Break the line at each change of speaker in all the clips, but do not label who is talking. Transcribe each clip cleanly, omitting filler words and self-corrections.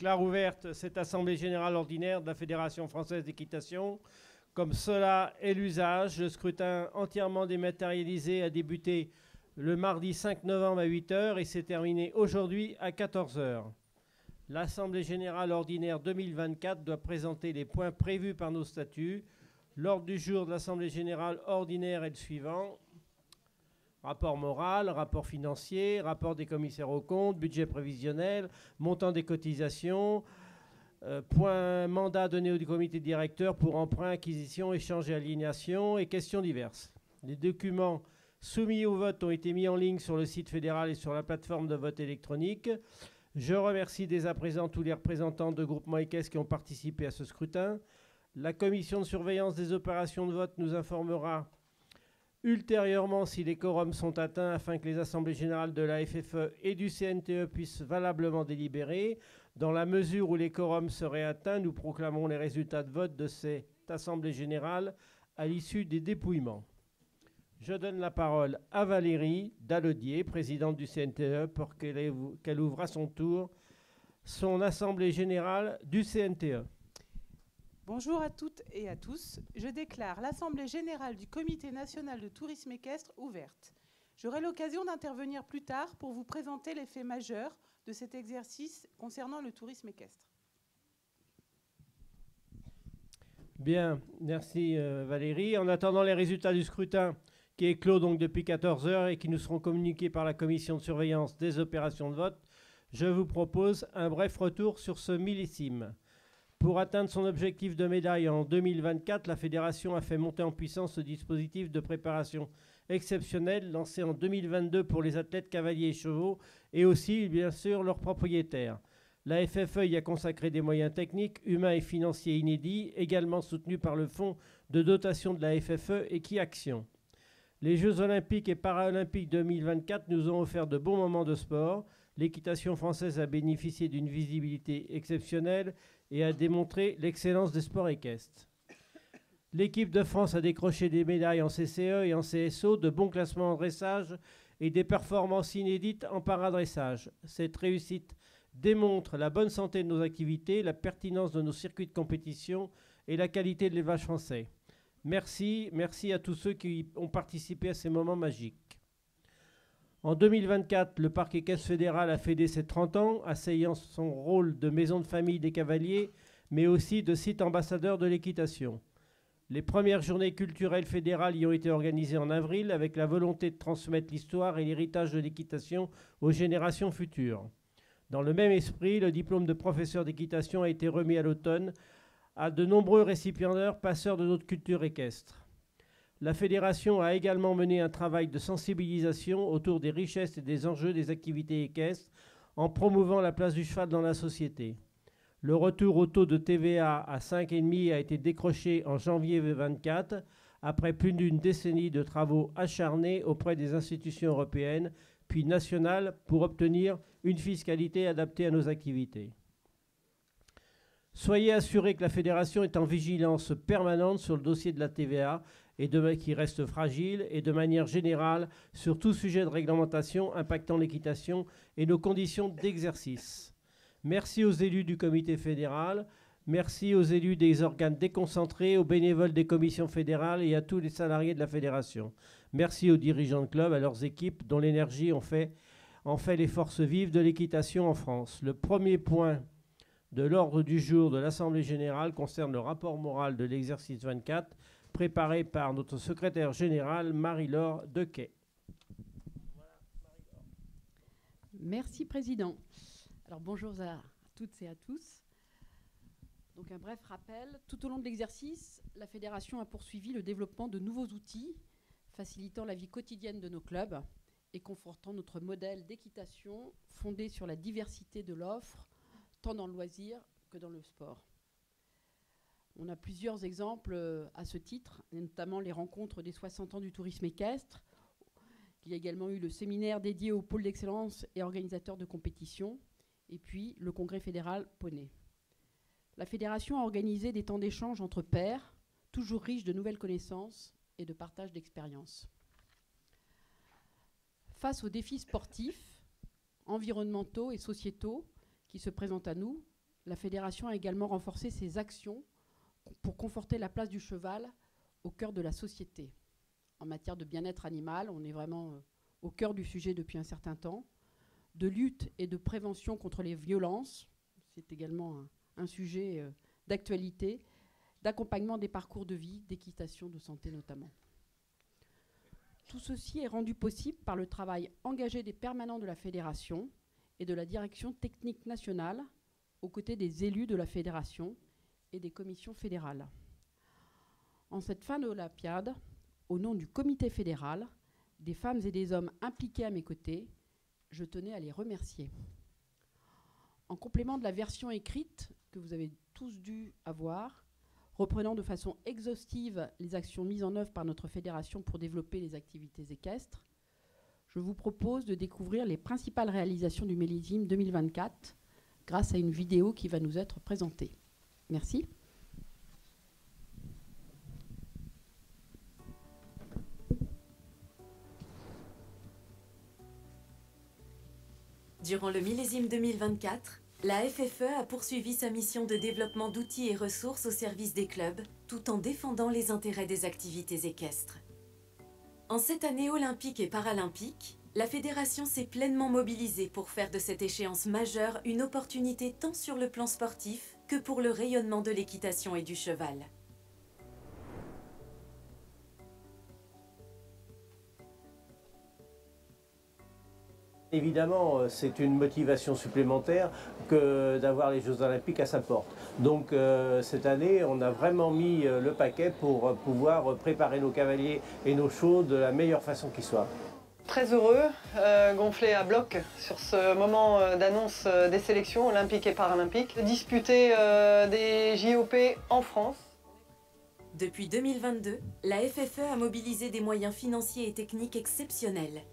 déclare ouverte cette Assemblée générale ordinaire de la Fédération française d'équitation. Comme cela est l'usage, le scrutin entièrement dématérialisé a débuté le mardi 5 novembre à 8 heures et s'est terminé aujourd'hui à 14 heures. L'Assemblée générale ordinaire 2024 doit présenter les points prévus par nos statuts. L'ordre du jour de l'Assemblée générale ordinaire est le suivant. Rapport moral, rapport financier, rapport des commissaires aux comptes, budget prévisionnel, montant des cotisations, point mandat donné au comité directeur pour emprunt, acquisition, échange et aliénation et questions diverses. Les documents soumis au vote ont été mis en ligne sur le site fédéral et sur la plateforme de vote électronique. Je remercie dès à présent tous les représentants de groupements et caisses qui ont participé à ce scrutin. La commission de surveillance des opérations de vote nous informera ultérieurement si les quorums sont atteints afin que les assemblées générales de la FFE et du CNTE puissent valablement délibérer. Dans la mesure où les quorums seraient atteints, nous proclamons les résultats de vote de cette assemblée générale à l'issue des dépouillements. Je donne la parole à Valérie Dalodier, présidente du CNTE, pour qu'elle ouvre à son tour son assemblée générale du CNTE.
Bonjour à toutes et à tous. Je déclare l'Assemblée générale du Comité national de tourisme équestre ouverte. J'aurai l'occasion d'intervenir plus tard pour vous présenter les faits majeurs de cet exercice concernant le tourisme équestre.
Bien, merci Valérie. En attendant les résultats du scrutin qui est clos donc depuis 14 heures et qui nous seront communiqués par la commission de surveillance des opérations de vote, je vous propose un bref retour sur ce millésime. Pour atteindre son objectif de médaille en 2024, la Fédération a fait monter en puissance le dispositif de préparation exceptionnelle lancé en 2022 pour les athlètes cavaliers et chevaux et aussi, bien sûr, leurs propriétaires. La FFE y a consacré des moyens techniques, humains et financiers inédits, également soutenus par le fonds de dotation de la FFE Equiaction. Les Jeux olympiques et paralympiques 2024 nous ont offert de bons moments de sport. L'équitation française a bénéficié d'une visibilité exceptionnelle et a démontré l'excellence des sports équestres. L'équipe de France a décroché des médailles en CCE et en CSO, de bons classements en dressage et des performances inédites en paradressage. Cette réussite démontre la bonne santé de nos activités, la pertinence de nos circuits de compétition et la qualité de l'élevage français. Merci à tous ceux qui ont participé à ces moments magiques. En 2024, le Parc équestre fédéral a fêté ses 30 ans, asseyant son rôle de maison de famille des cavaliers, mais aussi de site ambassadeur de l'équitation. Les premières journées culturelles fédérales y ont été organisées en avril, avec la volonté de transmettre l'histoire et l'héritage de l'équitation aux générations futures. Dans le même esprit, le diplôme de professeur d'équitation a été remis à l'automne à de nombreux récipiendaires passeurs de notre culture équestre. La Fédération a également mené un travail de sensibilisation autour des richesses et des enjeux des activités équestres en promouvant la place du cheval dans la société. Le retour au taux de TVA à 5,5 a été décroché en janvier 2024 après plus d'une décennie de travaux acharnés auprès des institutions européennes puis nationales pour obtenir une fiscalité adaptée à nos activités. Soyez assurés que la Fédération est en vigilance permanente sur le dossier de la TVA qui reste fragile et de manière générale sur tout sujet de réglementation impactant l'équitation et nos conditions d'exercice. Merci aux élus du comité fédéral, merci aux élus des organes déconcentrés, aux bénévoles des commissions fédérales et à tous les salariés de la Fédération. Merci aux dirigeants de club, à leurs équipes dont l'énergie en fait les forces vives de l'équitation en France. Le premier point de l'ordre du jour de l'Assemblée générale concerne le rapport moral de l'exercice 24 préparé par notre secrétaire générale Marie-Laure Dequet.
Merci Président. Alors bonjour à toutes et à tous. Donc un bref rappel. Tout au long de l'exercice, la Fédération a poursuivi le développement de nouveaux outils facilitant la vie quotidienne de nos clubs et confortant notre modèle d'équitation fondé sur la diversité de l'offre, tant dans le loisir que dans le sport. On a plusieurs exemples à ce titre, notamment les rencontres des 60 ans du tourisme équestre. Il y a également eu le séminaire dédié au pôle d'excellence et organisateurs de compétition, et puis le congrès fédéral poney. La fédération a organisé des temps d'échange entre pairs, toujours riches de nouvelles connaissances et de partage d'expériences. Face aux défis sportifs, environnementaux et sociétaux qui se présentent à nous, la fédération a également renforcé ses actions pour conforter la place du cheval au cœur de la société. En matière de bien-être animal, on est vraiment au cœur du sujet depuis un certain temps, de lutte et de prévention contre les violences, c'est également un sujet d'actualité, d'accompagnement des parcours de vie, d'équitation, de santé notamment. Tout ceci est rendu possible par le travail engagé des permanents de la fédération et de la direction technique nationale, aux côtés des élus de la fédération et des commissions fédérales. En cette fin d'Olympiade, au nom du comité fédéral, des femmes et des hommes impliqués à mes côtés, je tenais à les remercier. En complément de la version écrite que vous avez tous dû avoir, reprenant de façon exhaustive les actions mises en œuvre par notre fédération pour développer les activités équestres, je vous propose de découvrir les principales réalisations du millésime 2024 grâce à une vidéo qui va nous être présentée. Merci.
Durant le millésime 2024, la FFE a poursuivi sa mission de développement d'outils et ressources au service des clubs, tout en défendant les intérêts des activités équestres. En cette année olympique et paralympique, la fédération s'est pleinement mobilisée pour faire de cette échéance majeure une opportunité tant sur le plan sportif que pour le rayonnement de l'équitation et du cheval.
Évidemment, c'est une motivation supplémentaire que d'avoir les Jeux Olympiques à sa porte. Donc cette année, on a vraiment mis le paquet pour pouvoir préparer nos cavaliers et nos chevaux de la meilleure façon qui soit.
Très heureux, gonflé à bloc sur ce moment d'annonce des sélections olympiques et paralympiques, disputer des JOP en France.
Depuis 2022, la FFE a mobilisé des moyens financiers et techniques exceptionnels.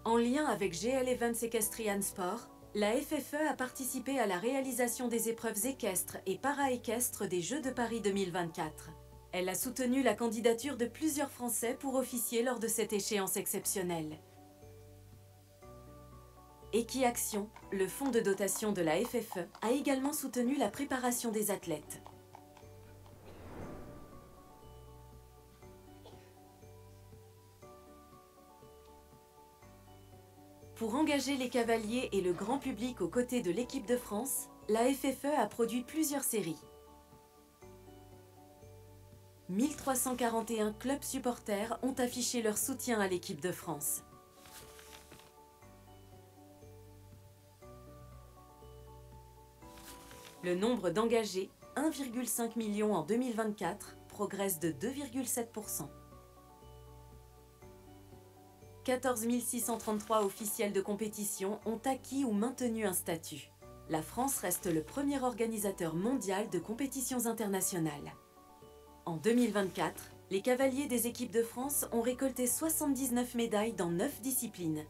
En lien avec GL Events Equestrian Sport, la FFE a participé à la réalisation des épreuves équestres et para-équestres des Jeux de Paris 2024. Elle a soutenu la candidature de plusieurs Français pour officier lors de cette échéance exceptionnelle. Equiaction, le fonds de dotation de la FFE, a également soutenu la préparation des athlètes. Pour engager les cavaliers et le grand public aux côtés de l'équipe de France, la FFE a produit plusieurs séries. 1341 clubs supporters ont affiché leur soutien à l'équipe de France. Le nombre d'engagés, 1,5 million en 2024, progresse de 2,7%. 14 633 officiels de compétition ont acquis ou maintenu un statut. La France reste le premier organisateur mondial de compétitions internationales. En 2024, les cavaliers des équipes de France ont récolté 79 médailles dans 9 disciplines.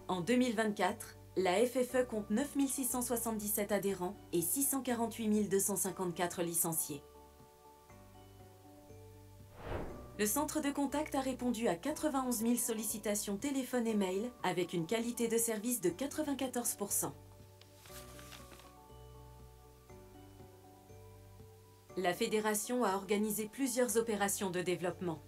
En 2024, la FFE compte 9 677 adhérents et 648 254 licenciés. Le centre de contact a répondu à 91 000 sollicitations téléphone et mail avec une qualité de service de 94%. La fédération a organisé plusieurs opérations de développement.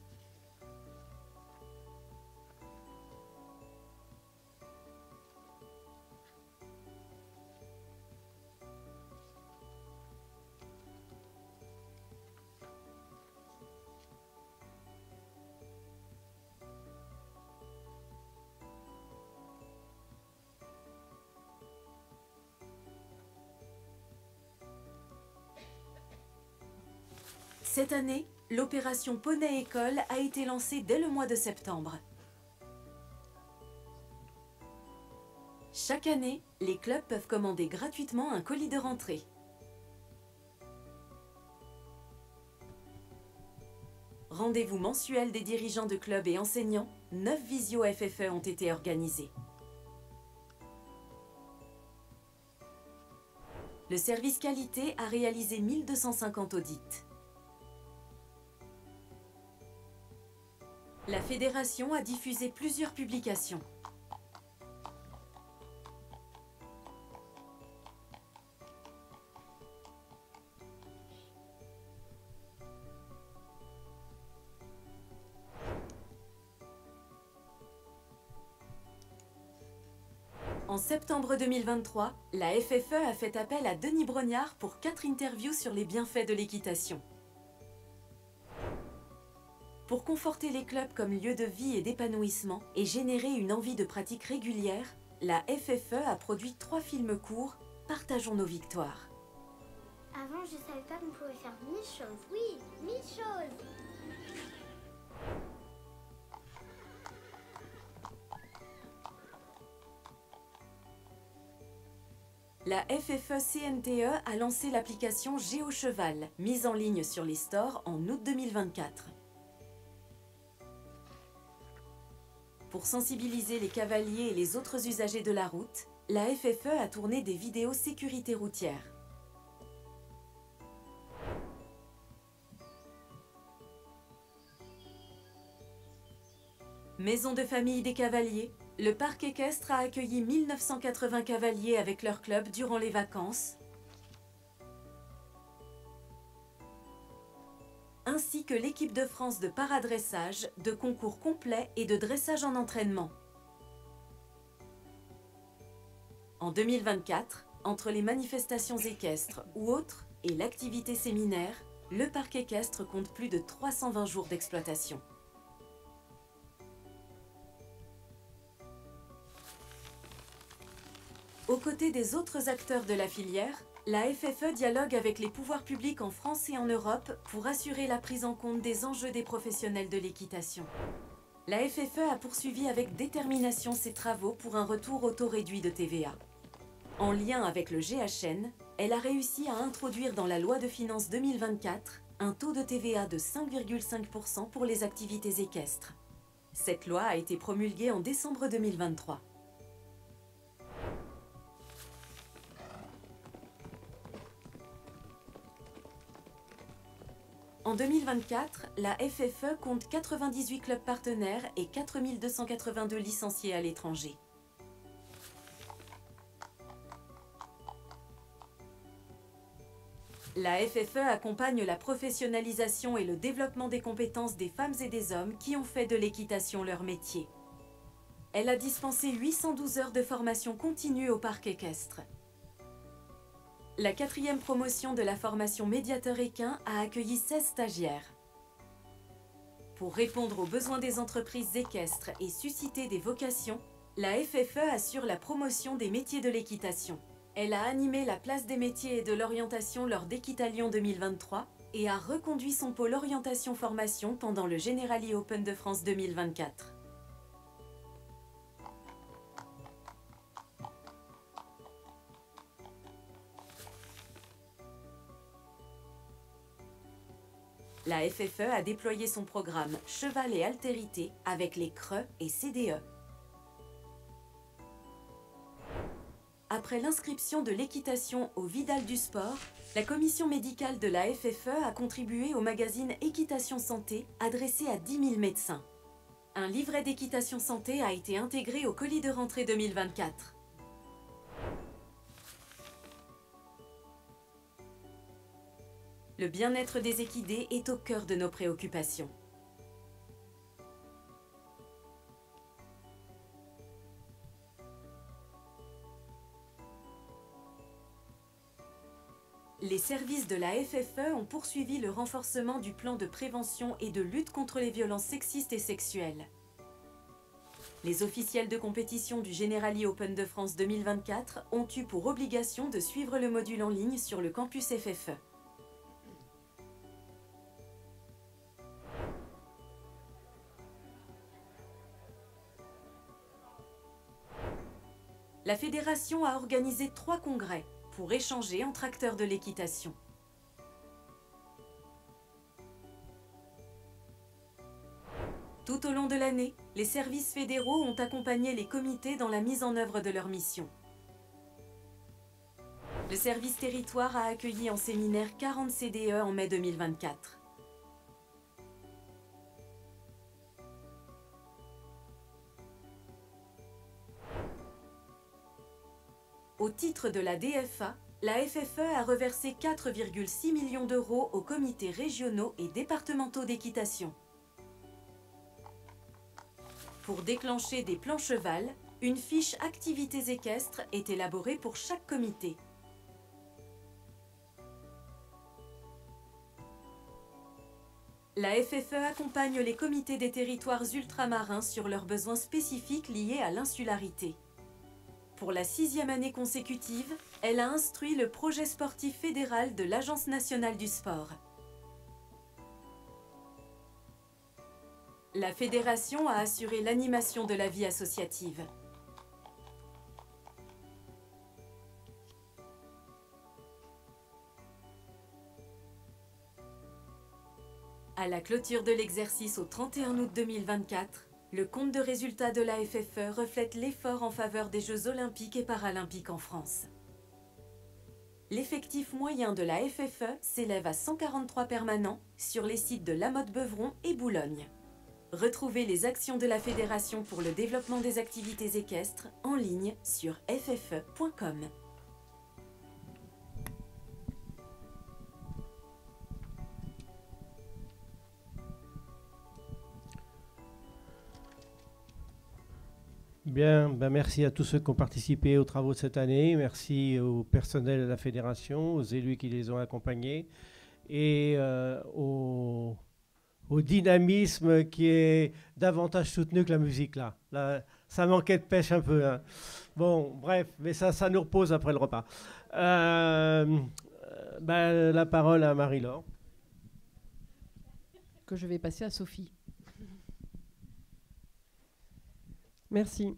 Cette année, l'opération Poney École a été lancée dès le mois de septembre. Chaque année, les clubs peuvent commander gratuitement un colis de rentrée. Rendez-vous mensuel des dirigeants de clubs et enseignants, 9 visio FFE ont été organisés. Le service qualité a réalisé 1250 audits. La fédération a diffusé plusieurs publications. En septembre 2023, la FFE a fait appel à Denis Brognard pour 4 interviews sur les bienfaits de l'équitation. Pour conforter les clubs comme lieu de vie et d'épanouissement et générer une envie de pratique régulière, la FFE a produit 3 films courts « Partageons nos victoires ».
Avant, je savais pas qu'on pouvait faire 1000 choses. Oui, 1000 choses.
La FFE CNTE a lancé l'application GeoCheval, mise en ligne sur les stores en août 2024. Pour sensibiliser les cavaliers et les autres usagers de la route, la FFE a tourné des vidéos sécurité routière. Maison de famille des cavaliers, le parc équestre a accueilli 1980 cavaliers avec leur club durant les vacances, ainsi que l'équipe de France de paradressage, de concours complets et de dressage en entraînement. En 2024, entre les manifestations équestres ou autres et l'activité séminaire, le parc équestre compte plus de 320 jours d'exploitation. Aux côtés des autres acteurs de la filière, la FFE dialogue avec les pouvoirs publics en France et en Europe pour assurer la prise en compte des enjeux des professionnels de l'équitation. La FFE a poursuivi avec détermination ses travaux pour un retour au taux réduit de TVA. En lien avec le GHN, elle a réussi à introduire dans la loi de finances 2024 un taux de TVA de 5,5% pour les activités équestres. Cette loi a été promulguée en décembre 2023. En 2024, la FFE compte 98 clubs partenaires et 4 282 licenciés à l'étranger. La FFE accompagne la professionnalisation et le développement des compétences des femmes et des hommes qui ont fait de l'équitation leur métier. Elle a dispensé 812 heures de formation continue au parc équestre. La 4e promotion de la formation médiateur équin a accueilli 16 stagiaires. Pour répondre aux besoins des entreprises équestres et susciter des vocations, la FFE assure la promotion des métiers de l'équitation. Elle a animé la place des métiers et de l'orientation lors d'Equitalion 2023 et a reconduit son pôle orientation-formation pendant le Generali Open de France 2024. La FFE a déployé son programme Cheval et Altérité avec les CRE et CDE. Après l'inscription de l'équitation au Vidal du Sport, la commission médicale de la FFE a contribué au magazine Équitation Santé adressé à 10 000 médecins. Un livret d'équitation santé a été intégré au colis de rentrée 2024. Le bien-être des équidés est au cœur de nos préoccupations. Les services de la FFE ont poursuivi le renforcement du plan de prévention et de lutte contre les violences sexistes et sexuelles. Les officiels de compétition du Generali Open de France 2024 ont eu pour obligation de suivre le module en ligne sur le campus FFE. la fédération a organisé 3 congrès pour échanger entre acteurs de l'équitation. Tout au long de l'année, les services fédéraux ont accompagné les comités dans la mise en œuvre de leur mission. Le service territoire a accueilli en séminaire 40 CDE en mai 2024. Au titre de la DFA, la FFE a reversé 4,6 millions d'euros aux comités régionaux et départementaux d'équitation. Pour déclencher des plans cheval, une fiche activités équestres est élaborée pour chaque comité. La FFE accompagne les comités des territoires ultramarins sur leurs besoins spécifiques liés à l'insularité. Pour la 6e année consécutive, elle a instruit le projet sportif fédéral de l'Agence nationale du sport. La fédération a assuré l'animation de la vie associative. À la clôture de l'exercice au 31 août 2024, le compte de résultats de la FFE reflète l'effort en faveur des Jeux olympiques et paralympiques en France. L'effectif moyen de la FFE s'élève à 143 permanents sur les sites de La Motte-Beuvron et Boulogne. Retrouvez les actions de la Fédération pour le développement des activités équestres en ligne sur ffe.com.
Bien, ben merci à tous ceux qui ont participé aux travaux de cette année. Merci au personnel de la fédération, aux élus qui les ont accompagnés et au dynamisme qui est davantage soutenu que la musique là. Ça manquait de pêche un peu. Hein. Bon, bref, mais ça nous repose après le repas. La parole à Marie-Laure.
Que je vais passer à Sophie.
Merci.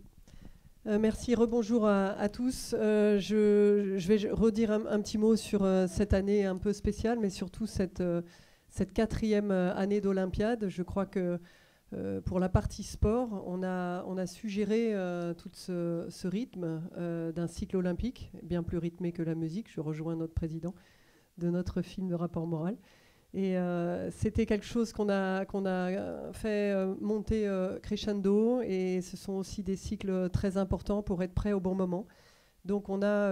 Merci, rebonjour à tous. Je vais redire un petit mot sur cette année un peu spéciale, mais surtout cette 4e année d'Olympiade. Je crois que pour la partie sport, on a su gérer tout ce rythme d'un cycle olympique, bien plus rythmé que la musique. Je rejoins notre président de notre film de rapport moral. Et c'était quelque chose qu'on a fait monter crescendo, et ce sont aussi des cycles très importants pour être prêts au bon moment. Donc on a,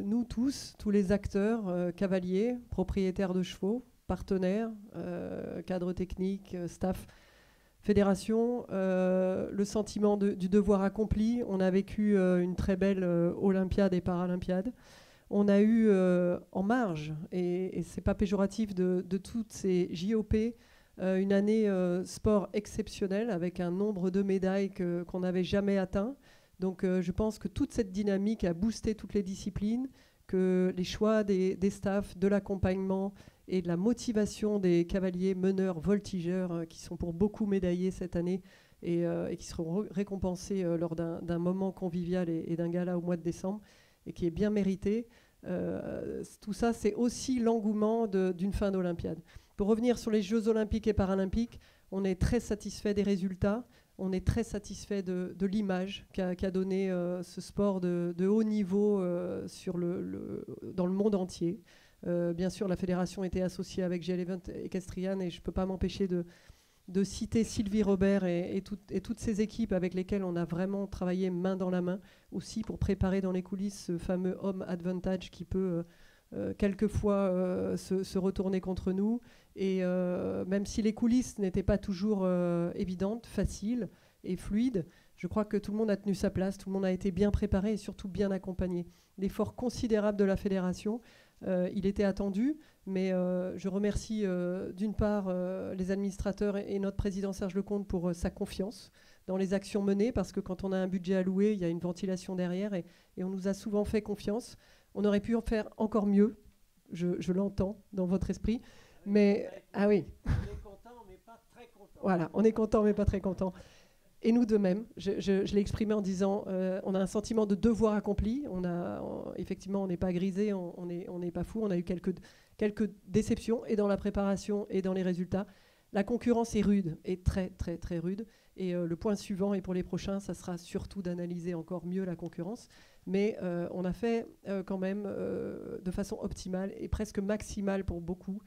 nous tous les acteurs, cavaliers, propriétaires de chevaux, partenaires, cadres techniques, staff, fédération, le sentiment du devoir accompli. On a vécu une très belle Olympiade et Paralympiade. On a eu en marge, et c'est pas péjoratif, de toutes ces JOP, une année sport exceptionnelle avec un nombre de médailles qu'on n'avait jamais atteint. Donc je pense que toute cette dynamique a boosté toutes les disciplines, que les choix des staffs, de l'accompagnement et de la motivation des cavaliers, meneurs, voltigeurs, qui sont pour beaucoup médaillés cette année et qui seront récompensés lors d'un moment convivial et d'un gala au mois de décembre, et qui est bien mérité. Tout ça, c'est aussi l'engouement d'une fin d'Olympiade. Pour revenir sur les Jeux olympiques et paralympiques, on est très satisfait des résultats, on est très satisfait de l'image qu'a donné ce sport de haut niveau dans le monde entier. Bien sûr, la fédération était associée avec GL Event Equestrian, et je ne peux pas m'empêcher de citer Sylvie Robert et toutes ces équipes avec lesquelles on a vraiment travaillé main dans la main, aussi pour préparer dans les coulisses ce fameux home advantage qui peut quelquefois se retourner contre nous. Et même si les coulisses n'étaient pas toujours évidentes, faciles et fluides, je crois que tout le monde a tenu sa place, tout le monde a été bien préparé et surtout bien accompagné. L'effort considérable de la fédération, il était attendu, mais je remercie d'une part les administrateurs et notre président Serge Lecomte pour sa confiance dans les actions menées, parce que quand on a un budget alloué, il y a une ventilation derrière, et on nous a souvent fait confiance. On aurait pu en faire encore mieux, je l'entends dans votre esprit, mais ah oui.
On est content, mais pas très content.
Voilà, on est content, mais pas très content. et nous de même. Je l'ai exprimé en disant on a un sentiment de devoir accompli. Effectivement, on n'est pas grisé, on n'est pas fou. On a eu quelques déceptions, et dans la préparation et dans les résultats. La concurrence est rude, et très, très, très rude. Et le point suivant, et pour les prochains, ça sera surtout d'analyser encore mieux la concurrence. Mais on a fait quand même de façon optimale et presque maximale pour beaucoup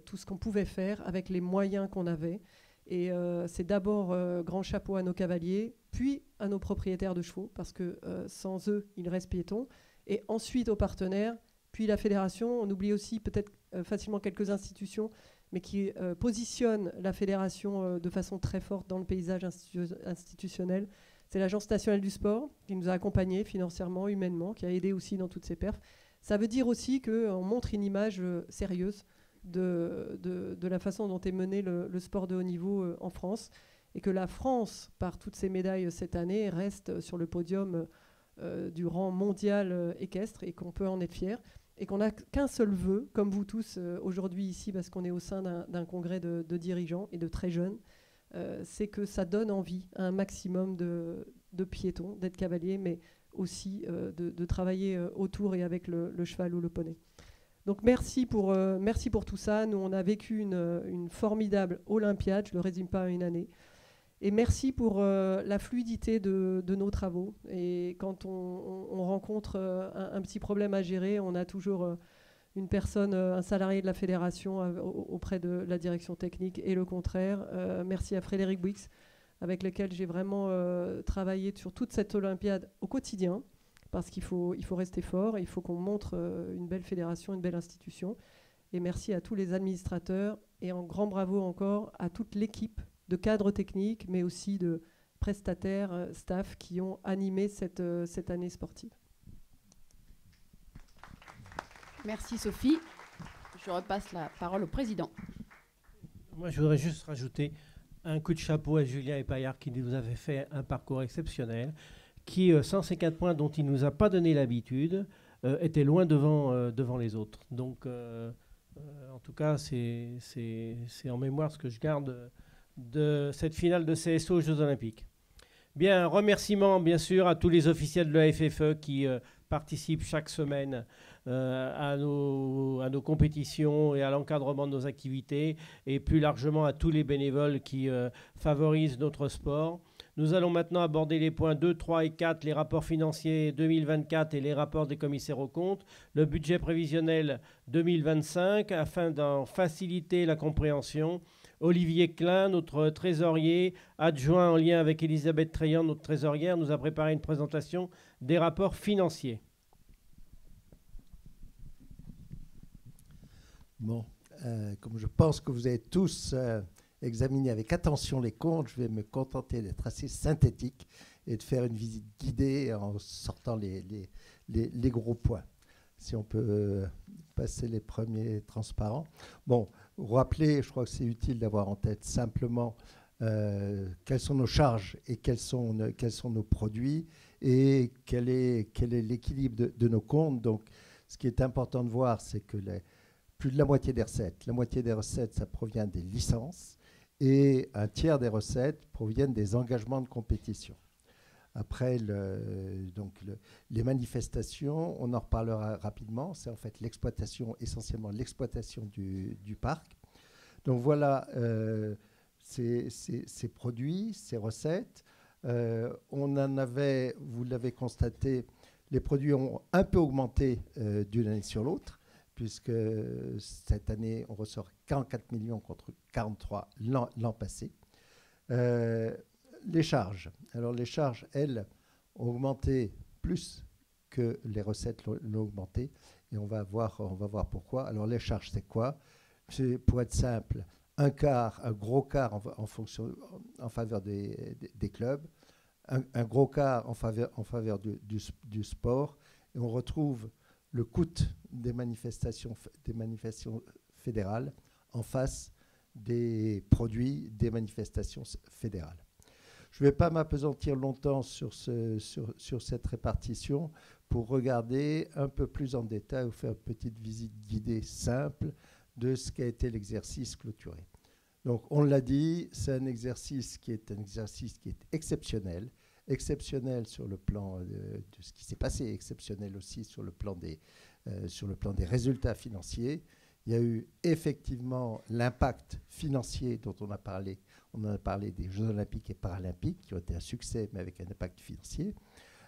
tout ce qu'on pouvait faire avec les moyens qu'on avait. Et c'est d'abord grand chapeau à nos cavaliers, puis à nos propriétaires de chevaux, parce que sans eux, il reste piéton. Et ensuite aux partenaires, puis la fédération. On oublie aussi peut-être facilement quelques institutions, mais qui positionnent la fédération de façon très forte dans le paysage institutionnel. C'est l'Agence nationale du sport qui nous a accompagnés financièrement, humainement, qui a aidé aussi dans toutes ces perfs. Ça veut dire aussi qu'on montre une image sérieuse de la façon dont est mené le sport de haut niveau en France, et que la France, par toutes ses médailles cette année, reste sur le podium du rang mondial équestre, et qu'on peut en être fier, et qu'on n'a qu'un seul vœu, comme vous tous aujourd'hui ici, parce qu'on est au sein d'un congrès de dirigeants et de très jeunes, c'est que ça donne envie à un maximum de piétons, d'être cavaliers, mais aussi de travailler autour et avec le cheval ou le poney. Donc merci pour tout ça. Nous, on a vécu une formidable Olympiade, je ne le résume pas à une année. Et merci pour la fluidité de nos travaux. Et quand on rencontre un petit problème à gérer, on a toujours une personne, un salarié de la fédération auprès de la direction technique, et le contraire. Merci à Frédéric Bouix, avec lequel j'ai vraiment travaillé sur toute cette Olympiade au quotidien, parce qu'il faut rester fort, il faut qu'on montre une belle fédération, une belle institution. Et merci à tous les administrateurs, et un grand bravo encore à toute l'équipe de cadres techniques, mais aussi de prestataires, staff, qui ont animé cette année sportive.
Merci Sophie. Je repasse la parole au président.
Moi, je voudrais juste rajouter un coup de chapeau à Julien Epaillard, qui nous avait fait un parcours exceptionnel, qui, sans ces 4 points dont il ne nous a pas donné l'habitude, était loin devant les autres. Donc, en tout cas, c'est en mémoire ce que je garde de cette finale de CSO aux Jeux Olympiques. Bien, remerciements bien sûr à tous les officiels de la FFE qui participent chaque semaine à nos compétitions et à l'encadrement de nos activités, et plus largement à tous les bénévoles qui favorisent notre sport. Nous allons maintenant aborder les points 2, 3 et 4, les rapports financiers 2024 et les rapports des commissaires aux comptes, le budget prévisionnel 2025, afin d'en faciliter la compréhension. Olivier Klein, notre trésorier adjoint en lien avec Elisabeth Treillant, notre trésorière, nous a préparé une présentation des rapports financiers.
Bon, comme je pense que vous avez tous examiné avec attention les comptes, je vais me contenter d'être assez synthétique et de faire une visite guidée en sortant les gros points. Si on peut passer les premiers transparents. Bon, vous rappelez, je crois que c'est utile d'avoir en tête simplement quelles sont nos charges et quels sont nos produits, et quel est l'équilibre de nos comptes. Donc, ce qui est important de voir, c'est que plus de la moitié des recettes, ça provient des licences, et un tiers des recettes proviennent des engagements de compétition. Après, les manifestations, on en reparlera rapidement, c'est en fait essentiellement l'exploitation du parc. Donc voilà ces produits, ces recettes. On en avait, vous l'avez constaté, les produits ont un peu augmenté d'une année sur l'autre, puisque cette année, on ressort 44 millions contre 43 l'an passé. Les charges. Alors les charges, elles, ont augmenté plus que les recettes l'ont augmenté, et on va voir pourquoi. Alors les charges, c'est quoi? C'est, pour être simple, un gros quart en faveur des clubs, un gros quart en faveur du sport, et on retrouve le coût des manifestations fédérales en face des produits des manifestations fédérales. Je ne vais pas m'appesantir longtemps sur cette répartition pour regarder un peu plus en détail ou faire une petite visite guidée simple de ce qu'a été l'exercice clôturé. Donc, on l'a dit, c'est un exercice qui est exceptionnel. Exceptionnel sur le plan de ce qui s'est passé, exceptionnel aussi sur le plan des résultats financiers. Il y a eu effectivement l'impact financier dont on a parlé. On en a parlé des Jeux olympiques et paralympiques qui ont été un succès, mais avec un impact financier.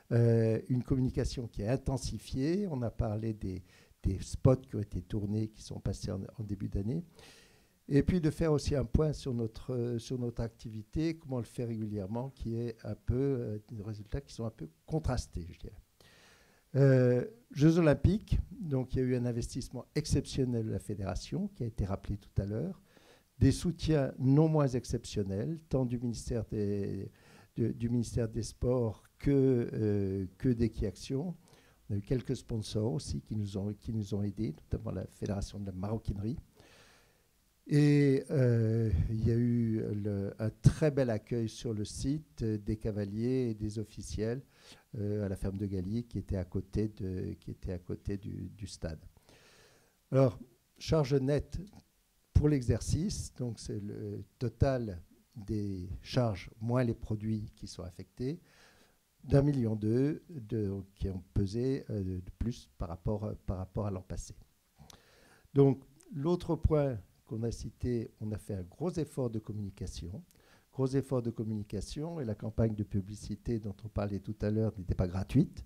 Une communication qui est intensifiée. On a parlé des spots qui ont été tournés, qui sont passés en début d'année. Et puis de faire aussi un point sur notre activité, comment le faire régulièrement, qui est un peu des résultats qui sont un peu contrastés, je dirais. Jeux olympiques, donc il y a eu un investissement exceptionnel de la fédération, qui a été rappelé tout à l'heure, des soutiens non moins exceptionnels, tant du ministère des Sports que d'Equiaction. On a eu quelques sponsors aussi qui nous ont aidés, notamment la Fédération de la maroquinerie. Et il y a eu un très bel accueil sur le site des cavaliers et des officiels à la ferme de Gallier qui était à côté du stade. Alors, charge nette pour l'exercice, donc c'est le total des charges moins les produits qui sont affectés, d'1,2 million qui ont pesé de plus par rapport à l'an passé. Donc, l'autre point qu'on a cité, on a fait un gros effort de communication. Et la campagne de publicité dont on parlait tout à l'heure n'était pas gratuite,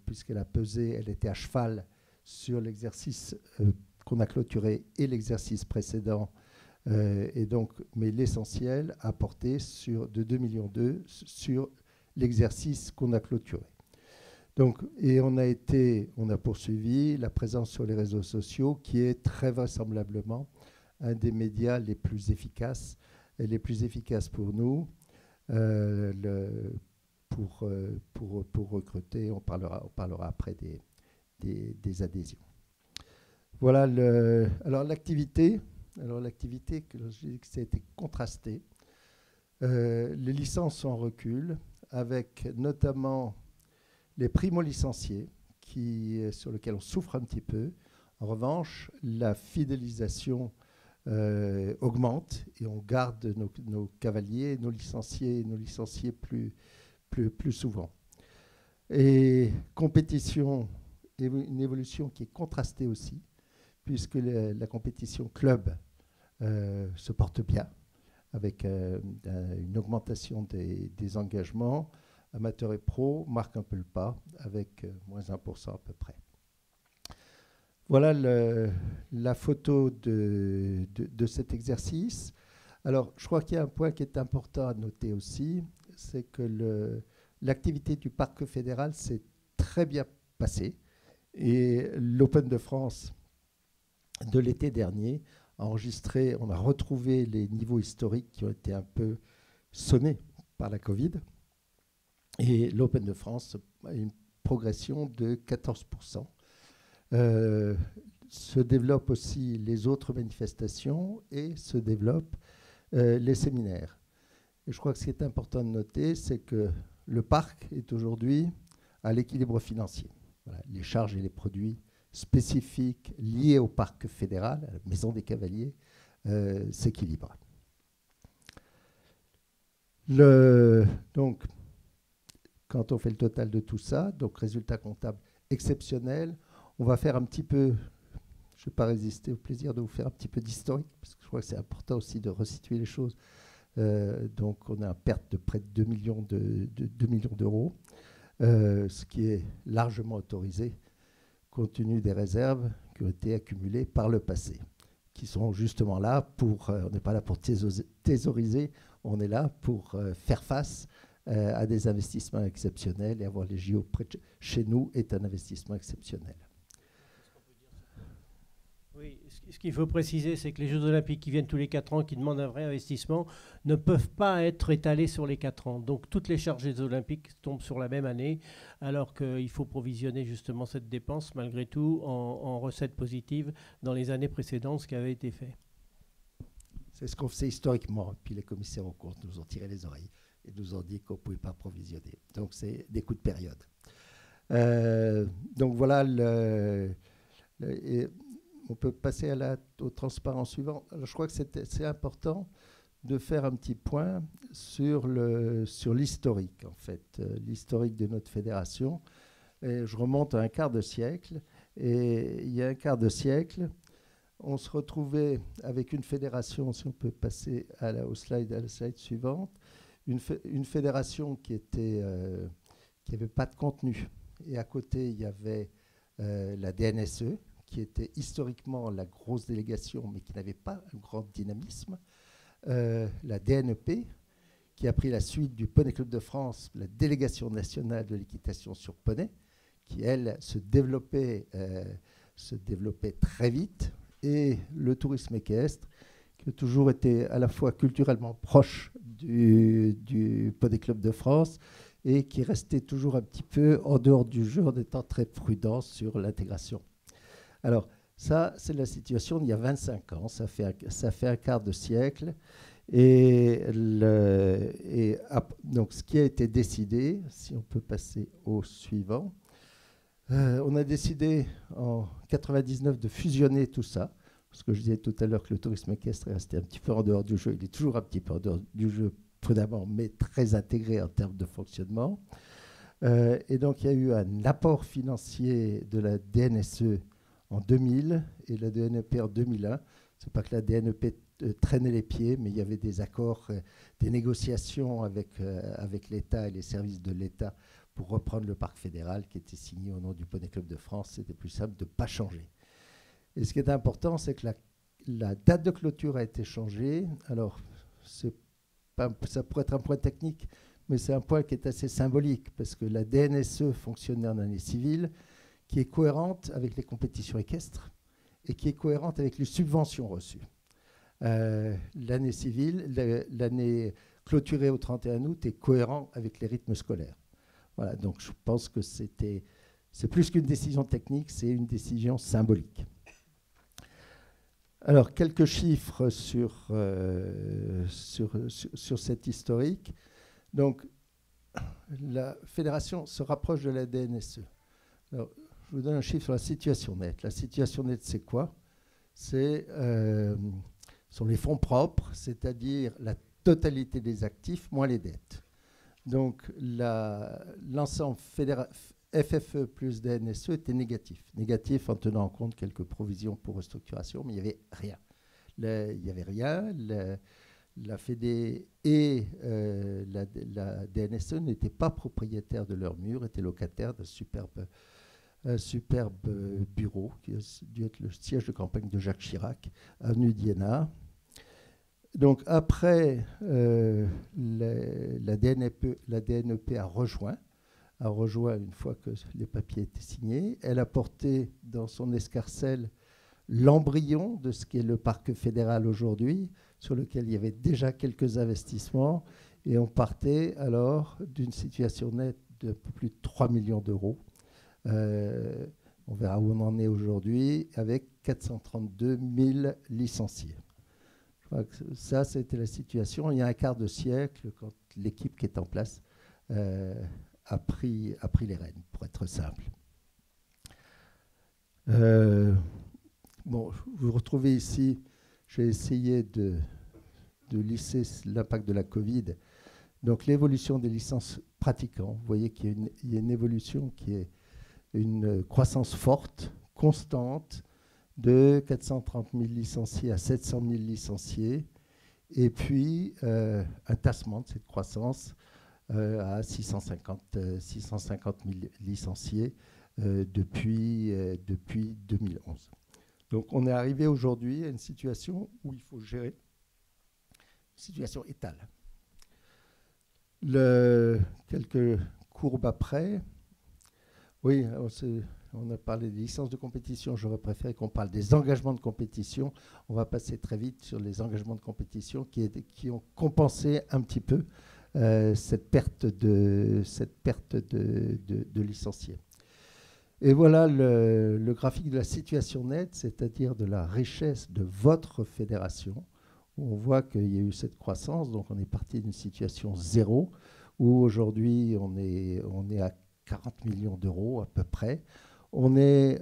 puisqu'elle a pesé, elle était à cheval sur l'exercice qu'on a clôturé et l'exercice précédent. Mais l'essentiel a porté de 2,2 millions sur l'exercice qu'on a clôturé. Donc, et on a poursuivi la présence sur les réseaux sociaux, qui est très vraisemblablement un des médias les plus efficaces pour nous, pour recruter. On parlera après des adhésions. Voilà. Alors l'activité, que je dis que ça a été contrasté. Les licences sont en recul, avec notamment les primo-licenciés, sur lesquels on souffre un petit peu. En revanche, la fidélisation augmente et on garde nos cavaliers, nos licenciés plus souvent. Et compétition, une évolution qui est contrastée aussi, puisque la compétition club se porte bien, avec une augmentation des engagements. Amateurs et pros marquent un peu le pas, avec moins 1% à peu près. Voilà la photo de cet exercice. Alors, je crois qu'il y a un point qui est important à noter aussi, c'est que l'activité du Parc fédéral s'est très bien passée. Et l'Open de France de l'été dernier a enregistré, on a retrouvé les niveaux historiques qui ont été un peu sonnés par la Covid. Et l'Open de France a une progression de 14%. Se développent aussi les autres manifestations et se développent les séminaires. Et je crois que ce qui est important de noter, c'est que le parc est aujourd'hui à l'équilibre financier. Voilà, les charges et les produits spécifiques liés au parc fédéral, à la Maison des Cavaliers, s'équilibrent. Donc, quand on fait le total de tout ça, donc résultat comptable exceptionnel, on va faire un petit peu, je ne vais pas résister au plaisir de vous faire un petit peu d'historique, parce que je crois que c'est important aussi de resituer les choses. Donc on a une perte de près de 2 millions d'euros, ce qui est largement autorisé, compte tenu des réserves qui ont été accumulées par le passé, qui sont justement là pour, on n'est pas là pour thésauriser, on est là pour faire face à des investissements exceptionnels, et avoir les JO près de chez nous est un investissement exceptionnel.
Oui, ce qu'il faut préciser, c'est que les Jeux olympiques qui viennent tous les 4 ans, qui demandent un vrai investissement, ne peuvent pas être étalés sur les 4 ans. Donc toutes les charges des olympiques tombent sur la même année, alors qu'il faut provisionner justement cette dépense, malgré tout, en recettes positives dans les années précédentes, ce qui avait été fait.
C'est ce qu'on faisait historiquement. Puis les commissaires aux comptes nous ont tiré les oreilles et nous ont dit qu'on ne pouvait pas provisionner. Donc c'est des coups de période. Donc voilà, On peut passer au transparent suivant. Alors, je crois que c'est important de faire un petit point sur l'historique, en fait, l'historique de notre fédération. Et je remonte à un quart de siècle. Et il y a un quart de siècle, on se retrouvait avec une fédération, si on peut passer à la slide suivante, une fédération qui n'avait pas de contenu. Et à côté, il y avait la DNSE, qui était historiquement la grosse délégation, mais qui n'avait pas un grand dynamisme. La DNEP, qui a pris la suite du Poney Club de France, la délégation nationale de l'équitation sur poney, qui, elle, se développait très vite, et le tourisme équestre, qui a toujours été à la fois culturellement proche du Poney Club de France, et qui restait toujours un petit peu en dehors du jeu, en étant très prudent sur l'intégration. Alors, ça, c'est la situation d'il y a 25 ans, ça fait un quart de siècle. Donc, ce qui a été décidé, si on peut passer au suivant, on a décidé en 99 de fusionner tout ça, parce que je disais tout à l'heure que le tourisme équestre est resté un petit peu en dehors du jeu. Il est toujours un petit peu en dehors du jeu, prudemment, mais très intégré en termes de fonctionnement. Et donc, il y a eu un apport financier de la DNSE en 2000 et la DNEP en 2001. Ce n'est pas que la DNEP traînait les pieds, mais il y avait des accords, des négociations avec l'État et les services de l'État pour reprendre le parc fédéral qui était signé au nom du Poney Club de France. C'était plus simple de ne pas changer. Et ce qui est important, c'est que la date de clôture a été changée. Alors, ça pourrait être un point technique, mais c'est un point qui est assez symbolique, parce que la DNSE fonctionnait en année civile, qui est cohérente avec les compétitions équestres et qui est cohérente avec les subventions reçues. L'année civile, l'année clôturée au 31 août est cohérent avec les rythmes scolaires. Voilà, donc je pense que c'est plus qu'une décision technique, c'est une décision symbolique. Alors, quelques chiffres sur cet historique. Donc, la fédération se rapproche de la DNSE. Alors, je vous donne un chiffre sur la situation nette. La situation nette, c'est quoi? Ce sont les fonds propres, c'est-à-dire la totalité des actifs moins les dettes. Donc, l'ensemble FFE plus DNSE était négatif. Négatif en tenant en compte quelques provisions pour restructuration, mais il n'y avait rien. Il n'y avait rien. La Fédé et la DNSE n'étaient pas propriétaires de leurs murs, étaient locataires d'un superbe bureau qui a dû être le siège de campagne de Jacques Chirac, avenue d'Iéna. Donc après, la DNEP a rejoint une fois que les papiers étaient signés. Elle a porté dans son escarcelle l'embryon de ce qu'est le parc fédéral aujourd'hui, sur lequel il y avait déjà quelques investissements. Et on partait alors d'une situation nette de plus de 3 millions d'euros. On verra où on en est aujourd'hui, avec 432 000 licenciés. Je crois que ça, c'était la situation il y a un quart de siècle, quand l'équipe qui est en place a pris les rênes, pour être simple. Bon, vous retrouvez ici, j'ai essayé de lisser l'impact de la Covid. Donc l'évolution des licences pratiquants, vous voyez qu'il y a une évolution qui est une croissance forte, constante, de 430 000 licenciés à 700 000 licenciés, et puis un tassement de cette croissance à 650 000 licenciés depuis 2011. Donc on est arrivé aujourd'hui à une situation où il faut gérer une situation étale. Quelques courbes après. Oui, on a parlé des licences de compétition. J'aurais préféré qu'on parle des engagements de compétition. On va passer très vite sur les engagements de compétition qui ont compensé un petit peu cette perte de licenciés. Et voilà le graphique de la situation nette, c'est-à-dire de la richesse de votre fédération. On voit qu'il y a eu cette croissance, donc on est parti d'une situation zéro, où aujourd'hui on est à 40 millions d'euros à peu près. On est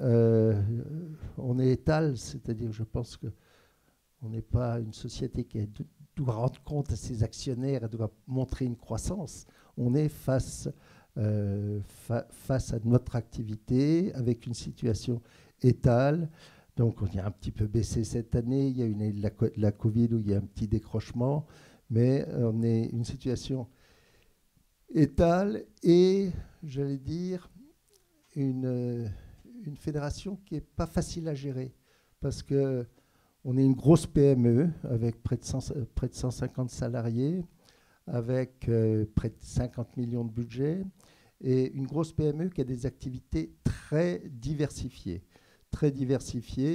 étal, c'est-à-dire je pense qu'on n'est pas une société qui doit rendre compte à ses actionnaires et doit montrer une croissance. On est face à notre activité avec une situation étale. Donc on a un petit peu baissé cette année. Il y a une année de la Covid où il y a un petit décrochement, mais on est une situation étale et, j'allais dire, une fédération qui n'est pas facile à gérer parce qu'on est une grosse PME avec près de 150 salariés, avec près de 50 millions de budget et une grosse PME qui a des activités très diversifiées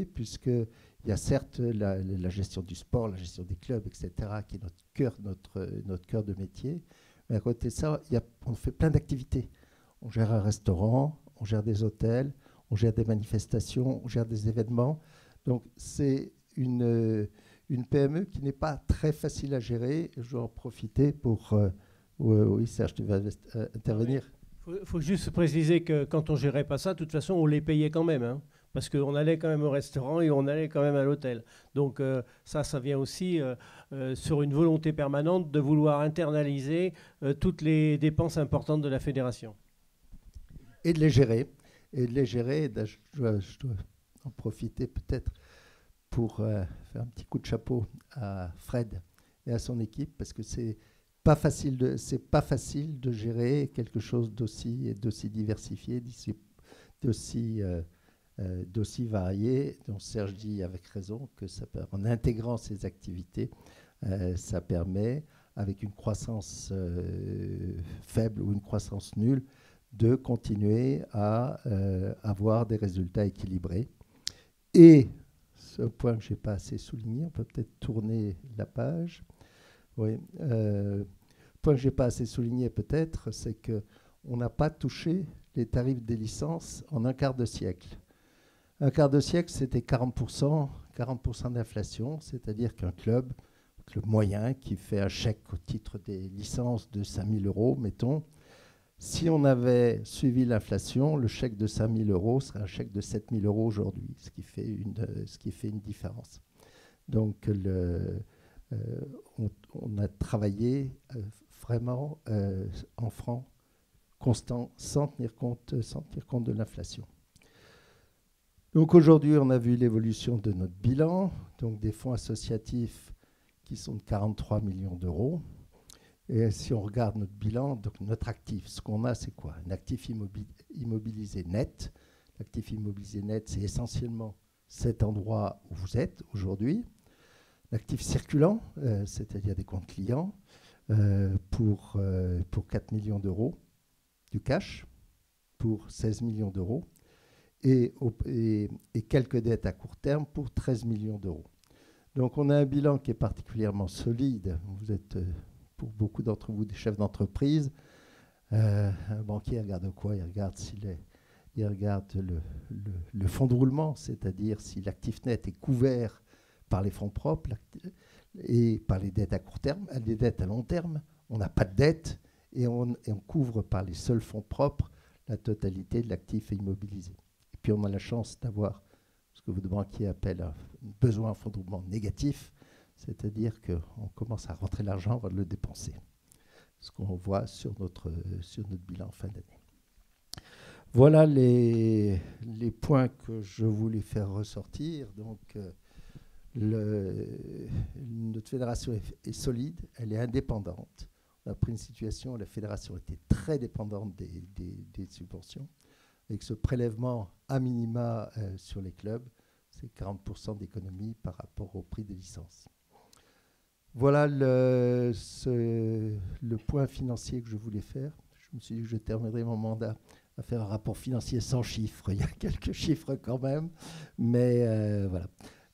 puisqu'il y a certes la gestion du sport, la gestion des clubs, etc., qui est notre cœur de métier. Mais à côté de ça, on fait plein d'activités. On gère un restaurant, on gère des hôtels, on gère des manifestations, on gère des événements. Donc c'est une PME qui n'est pas très facile à gérer. Je vais en profiter pour... oui, Serge, tu vas intervenir.
Il faut juste préciser que quand on ne gérait pas ça, de toute façon, on les payait quand même. Hein, parce qu'on allait quand même au restaurant et on allait quand même à l'hôtel. Donc ça vient aussi sur une volonté permanente de vouloir internaliser toutes les dépenses importantes de la fédération.
Et de les gérer. Je dois en profiter peut-être pour faire un petit coup de chapeau à Fred et à son équipe, parce que c'est pas facile de gérer quelque chose d'aussi diversifié, d'aussi varié, dont Serge dit avec raison que en intégrant ces activités, ça permet, avec une croissance faible ou une croissance nulle, de continuer à avoir des résultats équilibrés. Et ce point que je n'ai pas assez souligné, on peut peut-être tourner la page. Oui. Point que je n'ai pas assez souligné peut-être, c'est qu'on n'a pas touché les tarifs des licences en un quart de siècle. Un quart de siècle, c'était 40% d'inflation, c'est-à-dire qu'un club moyen qui fait un chèque au titre des licences de 5 000 €, mettons, si on avait suivi l'inflation, le chèque de 5 000 € serait un chèque de 7 000 € aujourd'hui, ce qui fait une différence. Donc, on a travaillé vraiment en francs constants, sans tenir compte de l'inflation. Donc aujourd'hui, on a vu l'évolution de notre bilan, donc des fonds associatifs qui sont de 43 millions d'euros. Et si on regarde notre bilan, donc notre actif, ce qu'on a, c'est quoi? Un actif immobilisé net. L'actif immobilisé net, c'est essentiellement cet endroit où vous êtes aujourd'hui. L'actif circulant, c'est-à-dire des comptes clients, pour 4 millions d'euros, du cash, pour 16 millions d'euros, et quelques dettes à court terme pour 13 millions d'euros. Donc on a un bilan qui est particulièrement solide. Vous êtes, pour beaucoup d'entre vous, des chefs d'entreprise. Un banquier regarde quoi? Il regarde le fonds de roulement, c'est-à-dire si l'actif net est couvert par les fonds propres et par les dettes à court terme, les dettes à long terme. On n'a pas de dette et on couvre par les seuls fonds propres la totalité de l'actif immobilisé. Et puis on a la chance d'avoir ce que votre banquier appelle un besoin en fonds de roulement négatif, c'est-à-dire qu'on commence à rentrer l'argent avant de le dépenser. Ce qu'on voit sur notre bilan en fin d'année. Voilà les points que je voulais faire ressortir. Donc, notre fédération est solide, elle est indépendante. On a pris une situation où la fédération était très dépendante des subventions. Avec ce prélèvement à minima sur les clubs, c'est 40% d'économie par rapport au prix des licences. Voilà le point financier que je voulais faire. Je me suis dit que je terminerai mon mandat à faire un rapport financier sans chiffres. Il y a quelques chiffres quand même, mais voilà.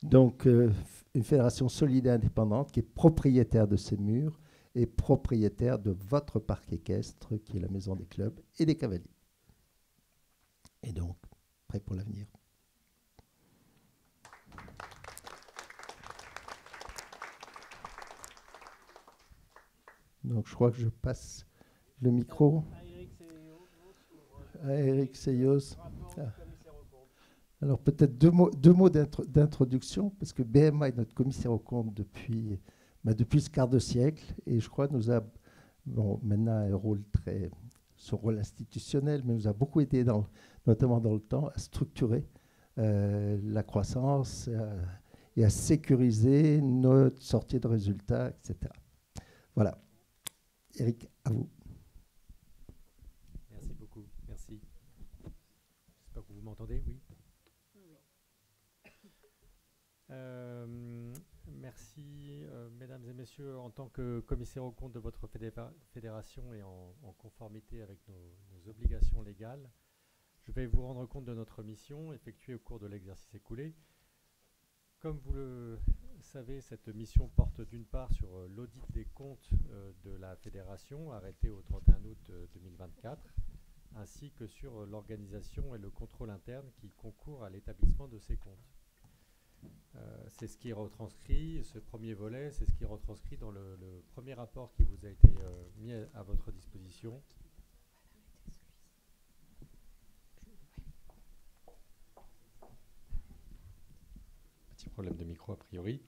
Donc, une fédération solide et indépendante qui est propriétaire de ses murs et propriétaire de votre parc équestre, qui est la maison des clubs et des cavaliers. Et donc, prêt pour l'avenir. Donc, je crois que je passe le micro à Eric Seyos. Alors peut-être deux mots d'introduction, parce que BMA est notre commissaire aux comptes depuis ce quart de siècle, et je crois nous a maintenant un rôle son rôle institutionnel, mais nous a beaucoup aidé, notamment dans le temps, à structurer la croissance et à sécuriser notre sortie de résultats, etc. Voilà. Eric, à vous.
Merci beaucoup. Merci. J'espère que vous m'entendez, oui. Merci, mesdames et messieurs, en tant que commissaire aux comptes de votre fédération et en conformité avec nos obligations légales, je vais vous rendre compte de notre mission effectuée au cours de l'exercice écoulé. Comme vous le savez, cette mission porte d'une part sur l'audit des comptes de la fédération arrêté au 31 août 2024, ainsi que sur l'organisation et le contrôle interne qui concourent à l'établissement de ces comptes. C'est ce qui est retranscrit, ce premier volet, c'est ce qui est retranscrit dans le premier rapport qui vous a été mis à votre disposition. Petit problème de micro a priori.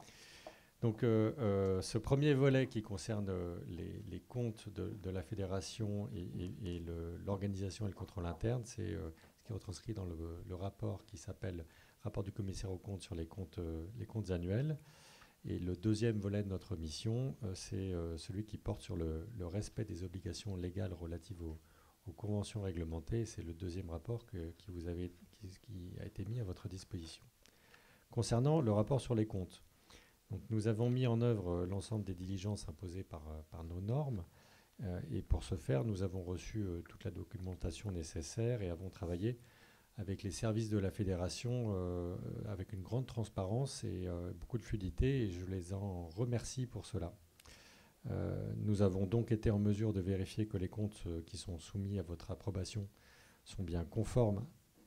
Donc ce premier volet qui concerne les comptes de la fédération et l'organisation et le contrôle interne, c'est ce qui est retranscrit dans le rapport qui s'appelle rapport du commissaire aux comptes sur les comptes annuels. Et le deuxième volet de notre mission, c'est celui qui porte sur le respect des obligations légales relatives aux conventions réglementées. C'est le deuxième rapport qui a été mis à votre disposition. Concernant le rapport sur les comptes, donc nous avons mis en œuvre l'ensemble des diligences imposées par nos normes. Et pour ce faire, nous avons reçu toute la documentation nécessaire et avons travaillé avec les services de la fédération avec une grande transparence et beaucoup de fluidité, et je les en remercie pour cela. Nous avons donc été en mesure de vérifier que les comptes qui sont soumis à votre approbation sont bien conformes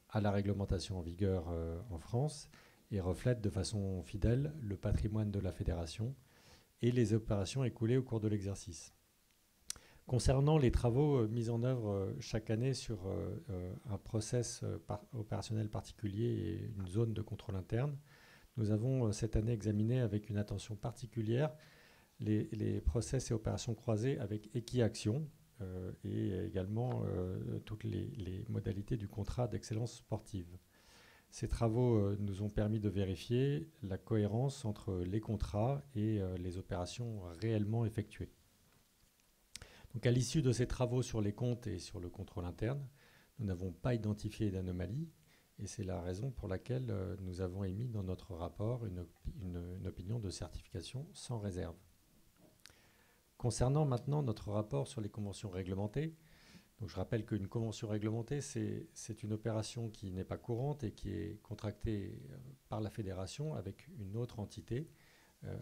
à la réglementation en vigueur en France et reflètent de façon fidèle le patrimoine de la fédération et les opérations écoulées au cours de l'exercice. Concernant les travaux mis en œuvre chaque année sur un process opérationnel particulier et une zone de contrôle interne, nous avons cette année examiné avec une attention particulière les process et opérations croisées avec Equiaction et également toutes les modalités du contrat d'excellence sportive. Ces travaux nous ont permis de vérifier la cohérence entre les contrats et les opérations réellement effectuées. Donc à l'issue de ces travaux sur les comptes et sur le contrôle interne, nous n'avons pas identifié d'anomalies et c'est la raison pour laquelle nous avons émis dans notre rapport une opinion de certification sans réserve. Concernant maintenant notre rapport sur les conventions réglementées, donc je rappelle qu'une convention réglementée, c'est une opération qui n'est pas courante et qui est contractée par la fédération avec une autre entité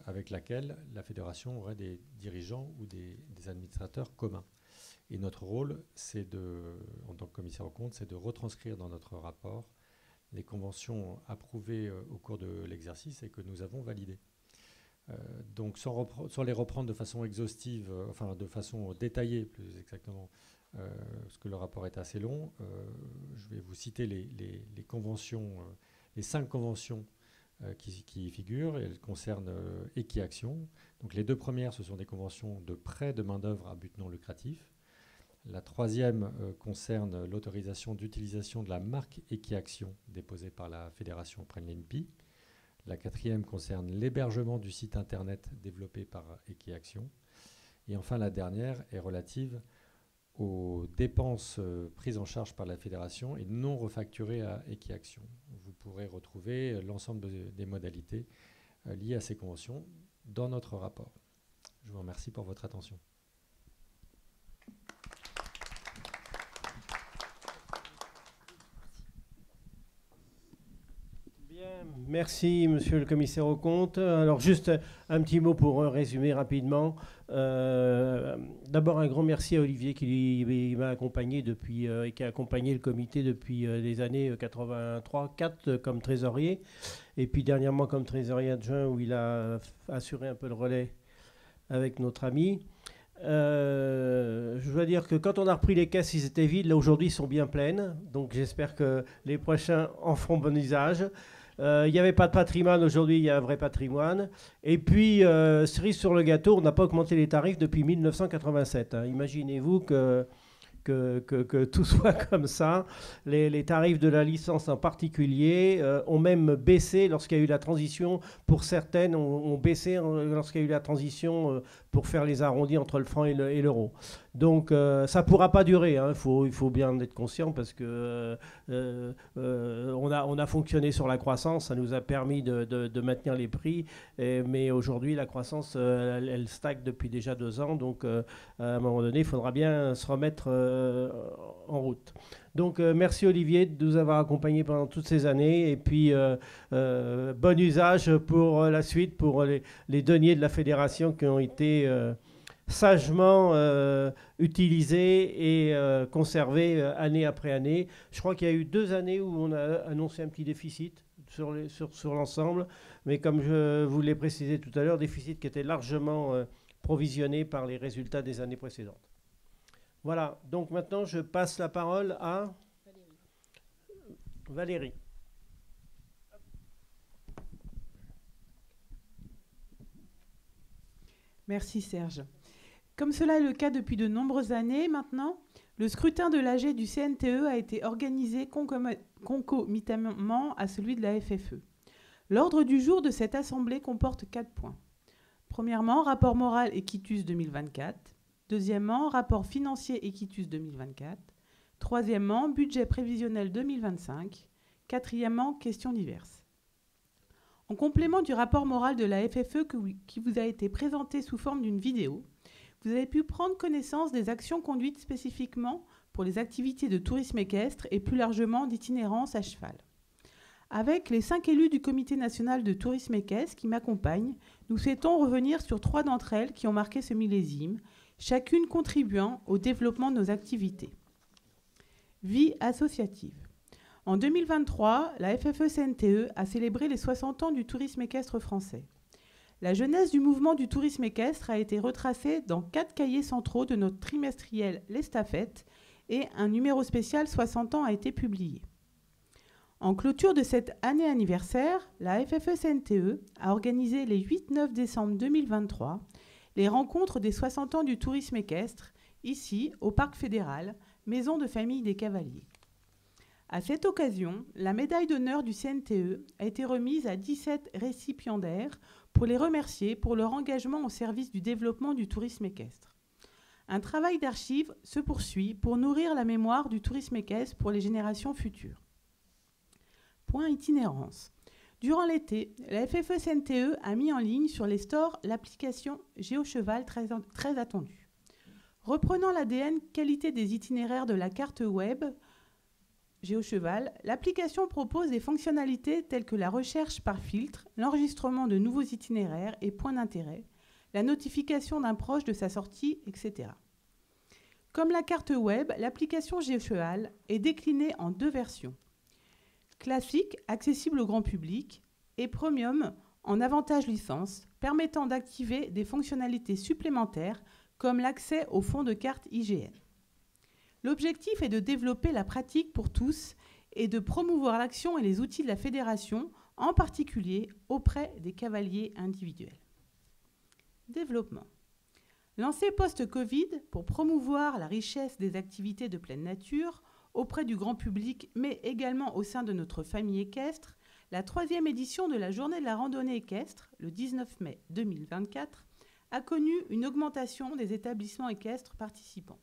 avec laquelle la fédération aurait des dirigeants ou des administrateurs communs. Et notre rôle, en tant que commissaire aux comptes, c'est de retranscrire dans notre rapport les conventions approuvées au cours de l'exercice et que nous avons validées. Donc sans les reprendre de façon exhaustive, enfin de façon détaillée plus exactement, parce que le rapport est assez long, je vais vous citer les conventions, les 5 conventions qui y figurent. Elles concernent Equiaction. Donc les 2 premières, ce sont des conventions de prêt de main-d'œuvre à but non lucratif. La 3e concerne l'autorisation d'utilisation de la marque Equiaction déposée par la fédération auprès de l'INPI. La 4e concerne l'hébergement du site internet développé par Equiaction. Et enfin, la dernière est relative aux dépenses prises en charge par la fédération et non refacturées à Equiaction. Vous pourrez retrouver l'ensemble des modalités liées à ces conventions dans notre rapport. Je vous remercie pour votre attention.
Merci, monsieur le commissaire aux comptes. Alors, juste un petit mot pour résumer rapidement. D'abord, un grand merci à Olivier qui m'a accompagné depuis, et qui a accompagné le comité depuis les années 83-4 comme trésorier. Et puis, dernièrement, comme trésorier adjoint, où il a assuré un peu le relais avec notre ami. Je dois dire que quand on a repris les caisses, ils étaient vides. Là, aujourd'hui, ils sont bien pleines. Donc, j'espère que les prochains en feront bon usage. Il n'y avait pas de patrimoine. Aujourd'hui, il y a un vrai patrimoine. Et puis, cerise sur le gâteau, on n'a pas augmenté les tarifs depuis 1987. Hein. Imaginez-vous que tout soit comme ça. Les tarifs de la licence en particulier ont même baissé lorsqu'il y a eu la transition. Pour certaines, ont baissé lorsqu'il y a eu la transition pour faire les arrondis entre le franc et l'euro. Donc ça ne pourra pas durer. Hein. Il faut bien en être conscient parce que on a fonctionné sur la croissance. Ça nous a permis de maintenir les prix. Mais aujourd'hui, la croissance, elle stagne depuis déjà 2 ans. Donc à un moment donné, il faudra bien se remettre en route. Donc merci Olivier de nous avoir accompagnés pendant toutes ces années et puis bon usage pour la suite, pour les deniers de la fédération qui ont été sagement utilisés et conservés année après année. Je crois qu'il y a eu 2 années où on a annoncé un petit déficit sur l'ensemble, mais comme je vous l'ai précisé tout à l'heure, déficit qui était largement provisionné par les résultats des années précédentes. Voilà, donc maintenant je passe la parole à Valérie.
Merci Serge. Comme cela est le cas depuis de nombreuses années maintenant, le scrutin de l'AG du CNTE a été organisé concomitamment à celui de la FFE. L'ordre du jour de cette assemblée comporte 4 points. Premièrement, rapport moral Equitus 2024. Deuxièmement, rapport financier Equitus 2024. Troisièmement, budget prévisionnel 2025. Quatrièmement, questions diverses. En complément du rapport moral de la FFE qui vous a été présenté sous forme d'une vidéo, vous avez pu prendre connaissance des actions conduites spécifiquement pour les activités de tourisme équestre et plus largement d'itinérance à cheval. Avec les 5 élus du Comité national de tourisme équestre qui m'accompagnent, nous souhaitons revenir sur 3 d'entre elles qui ont marqué ce millésime, chacune contribuant au développement de nos activités. Vie associative. En 2023, la FFE-CNTE a célébré les 60 ans du tourisme équestre français. La genèse du mouvement du tourisme équestre a été retracée dans 4 cahiers centraux de notre trimestriel L'Estafette et un numéro spécial 60 ans a été publié. En clôture de cette année anniversaire, la FFE-CNTE a organisé les 8-9 décembre 2023 les rencontres des 60 ans du tourisme équestre, ici, au Parc Fédéral, maison de famille des cavaliers. À cette occasion, la médaille d'honneur du CNTE a été remise à 17 récipiendaires pour les remercier pour leur engagement au service du développement du tourisme équestre. Un travail d'archives se poursuit pour nourrir la mémoire du tourisme équestre pour les générations futures. Point itinérance. Durant l'été, la FFE-CNTE a mis en ligne sur les stores l'application GeoCheval très attendue. Reprenant l'ADN qualité des itinéraires de la carte web GeoCheval, l'application propose des fonctionnalités telles que la recherche par filtre, l'enregistrement de nouveaux itinéraires et points d'intérêt, la notification d'un proche de sa sortie, etc. Comme la carte web, l'application GeoCheval est déclinée en 2 versions. Classique, accessible au grand public, et Premium, en avantage licence, permettant d'activer des fonctionnalités supplémentaires comme l'accès au fonds de carte IGN. L'objectif est de développer la pratique pour tous et de promouvoir l'action et les outils de la fédération, en particulier auprès des cavaliers individuels. Développement. Lancé post-Covid pour promouvoir la richesse des activités de pleine nature auprès du grand public, mais également au sein de notre famille équestre, la 3e édition de la Journée de la randonnée équestre, le 19 mai 2024, a connu une augmentation des établissements équestres participants,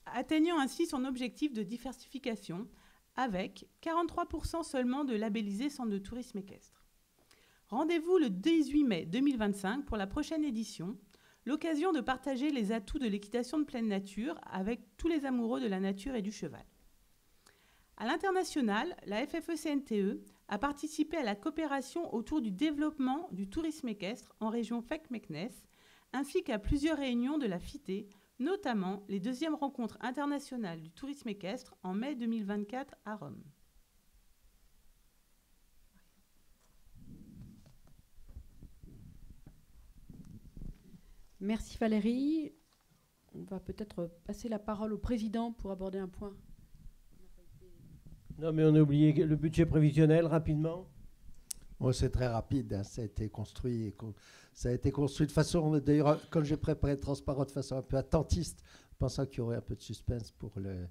atteignant ainsi son objectif de diversification avec 43% seulement de labellisés centres de tourisme équestre. Rendez-vous le 18 mai 2025 pour la prochaine édition, l'occasion de partager les atouts de l'équitation de pleine nature avec tous les amoureux de la nature et du cheval. À l'international, la FFE-CNTE a participé à la coopération autour du développement du tourisme équestre en région Fecq-Meknès, ainsi qu'à plusieurs réunions de la FITE, notamment les 2e rencontres internationales du tourisme équestre en mai 2024 à Rome.
Merci Valérie. On va peut-être passer la parole au président pour aborder un point.
Non, mais on a oublié le budget prévisionnel rapidement.
Bon, c'est très rapide, hein, ça a été construit de façon, d'ailleurs, quand j'ai préparé Transparent, de façon un peu attentiste, pensant qu'il y aurait un peu de suspense pour les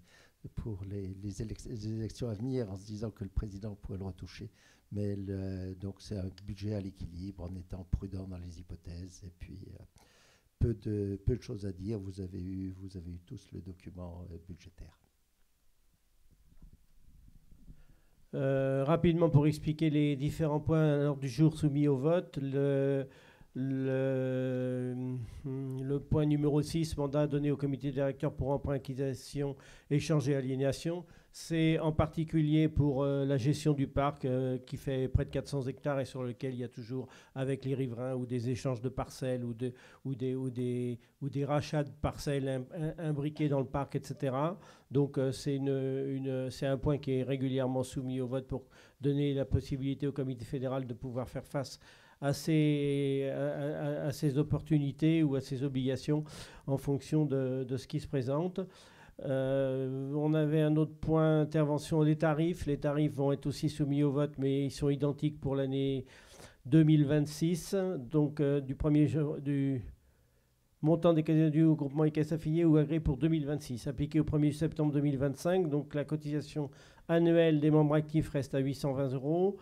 élections à venir, en se disant que le président pourrait le retoucher. Mais donc c'est un budget à l'équilibre, en étant prudent dans les hypothèses, et puis peu de choses à dire. Vous avez eu tous le document budgétaire.
Rapidement, pour expliquer les différents points à l'ordre du jour soumis au vote, le point numéro 6, mandat donné au comité directeur pour emprunt, acquisition, échange et aliénation, c'est en particulier pour la gestion du parc qui fait près de 400 hectares et sur lequel il y a toujours, avec les riverains, ou des échanges de parcelles ou des rachats de parcelles imbriquées dans le parc, etc. Donc c'est un point qui est régulièrement soumis au vote pour donner la possibilité au comité fédéral de pouvoir faire face à ces opportunités ou à ces obligations en fonction de ce qui se présente. On avait un autre point, intervention, les tarifs. Les tarifs vont être aussi soumis au vote, mais ils sont identiques pour l'année 2026. Donc du montant des caisses dus au groupement et caisses affiliées ou agréées pour 2026, appliqué au 1er septembre 2025. Donc la cotisation annuelle des membres actifs reste à 820 €.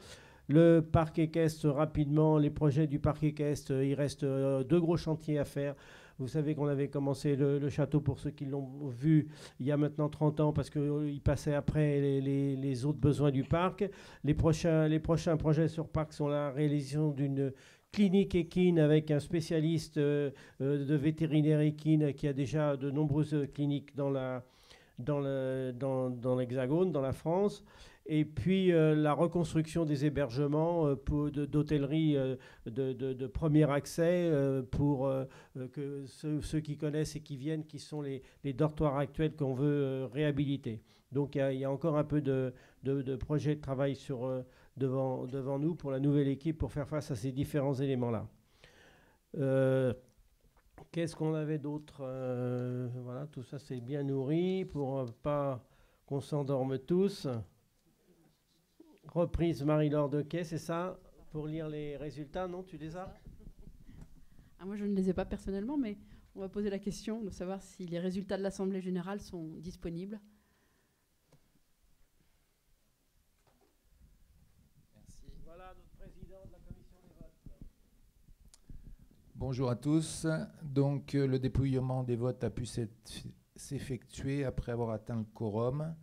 Le parc équestre, rapidement, les projets du parc équestre, il reste 2 gros chantiers à faire. Vous savez qu'on avait commencé le château, pour ceux qui l'ont vu, il y a maintenant 30 ans, parce qu'il passait après les autres besoins du parc. Les prochains projets sur parc sont la réalisation d'une clinique équine avec un spécialiste de vétérinaire équine qui a déjà de nombreuses cliniques dans l'Hexagone, dans la France. Et puis la reconstruction des hébergements d'hôtellerie de premier accès pour que ceux qui connaissent et qui viennent, qui sont les dortoirs actuels qu'on veut réhabiliter. Donc il y a encore un peu de projets de travail devant nous pour la nouvelle équipe pour faire face à ces différents éléments-là. Qu'est-ce qu'on avait d'autre? Voilà, tout ça c'est bien nourri pour pas qu'on s'endorme tous. Reprise Marie-Laure Dequet, c'est ça? Pour lire les résultats, non? Tu les as?
Moi, je ne les ai pas personnellement, mais on va poser la question de savoir si les résultats de l'Assemblée générale sont disponibles.
Merci.
Voilà notre président de la commission des votes.
Bonjour à tous. Donc, le dépouillement des votes a pu s'effectuer après avoir atteint le quorum.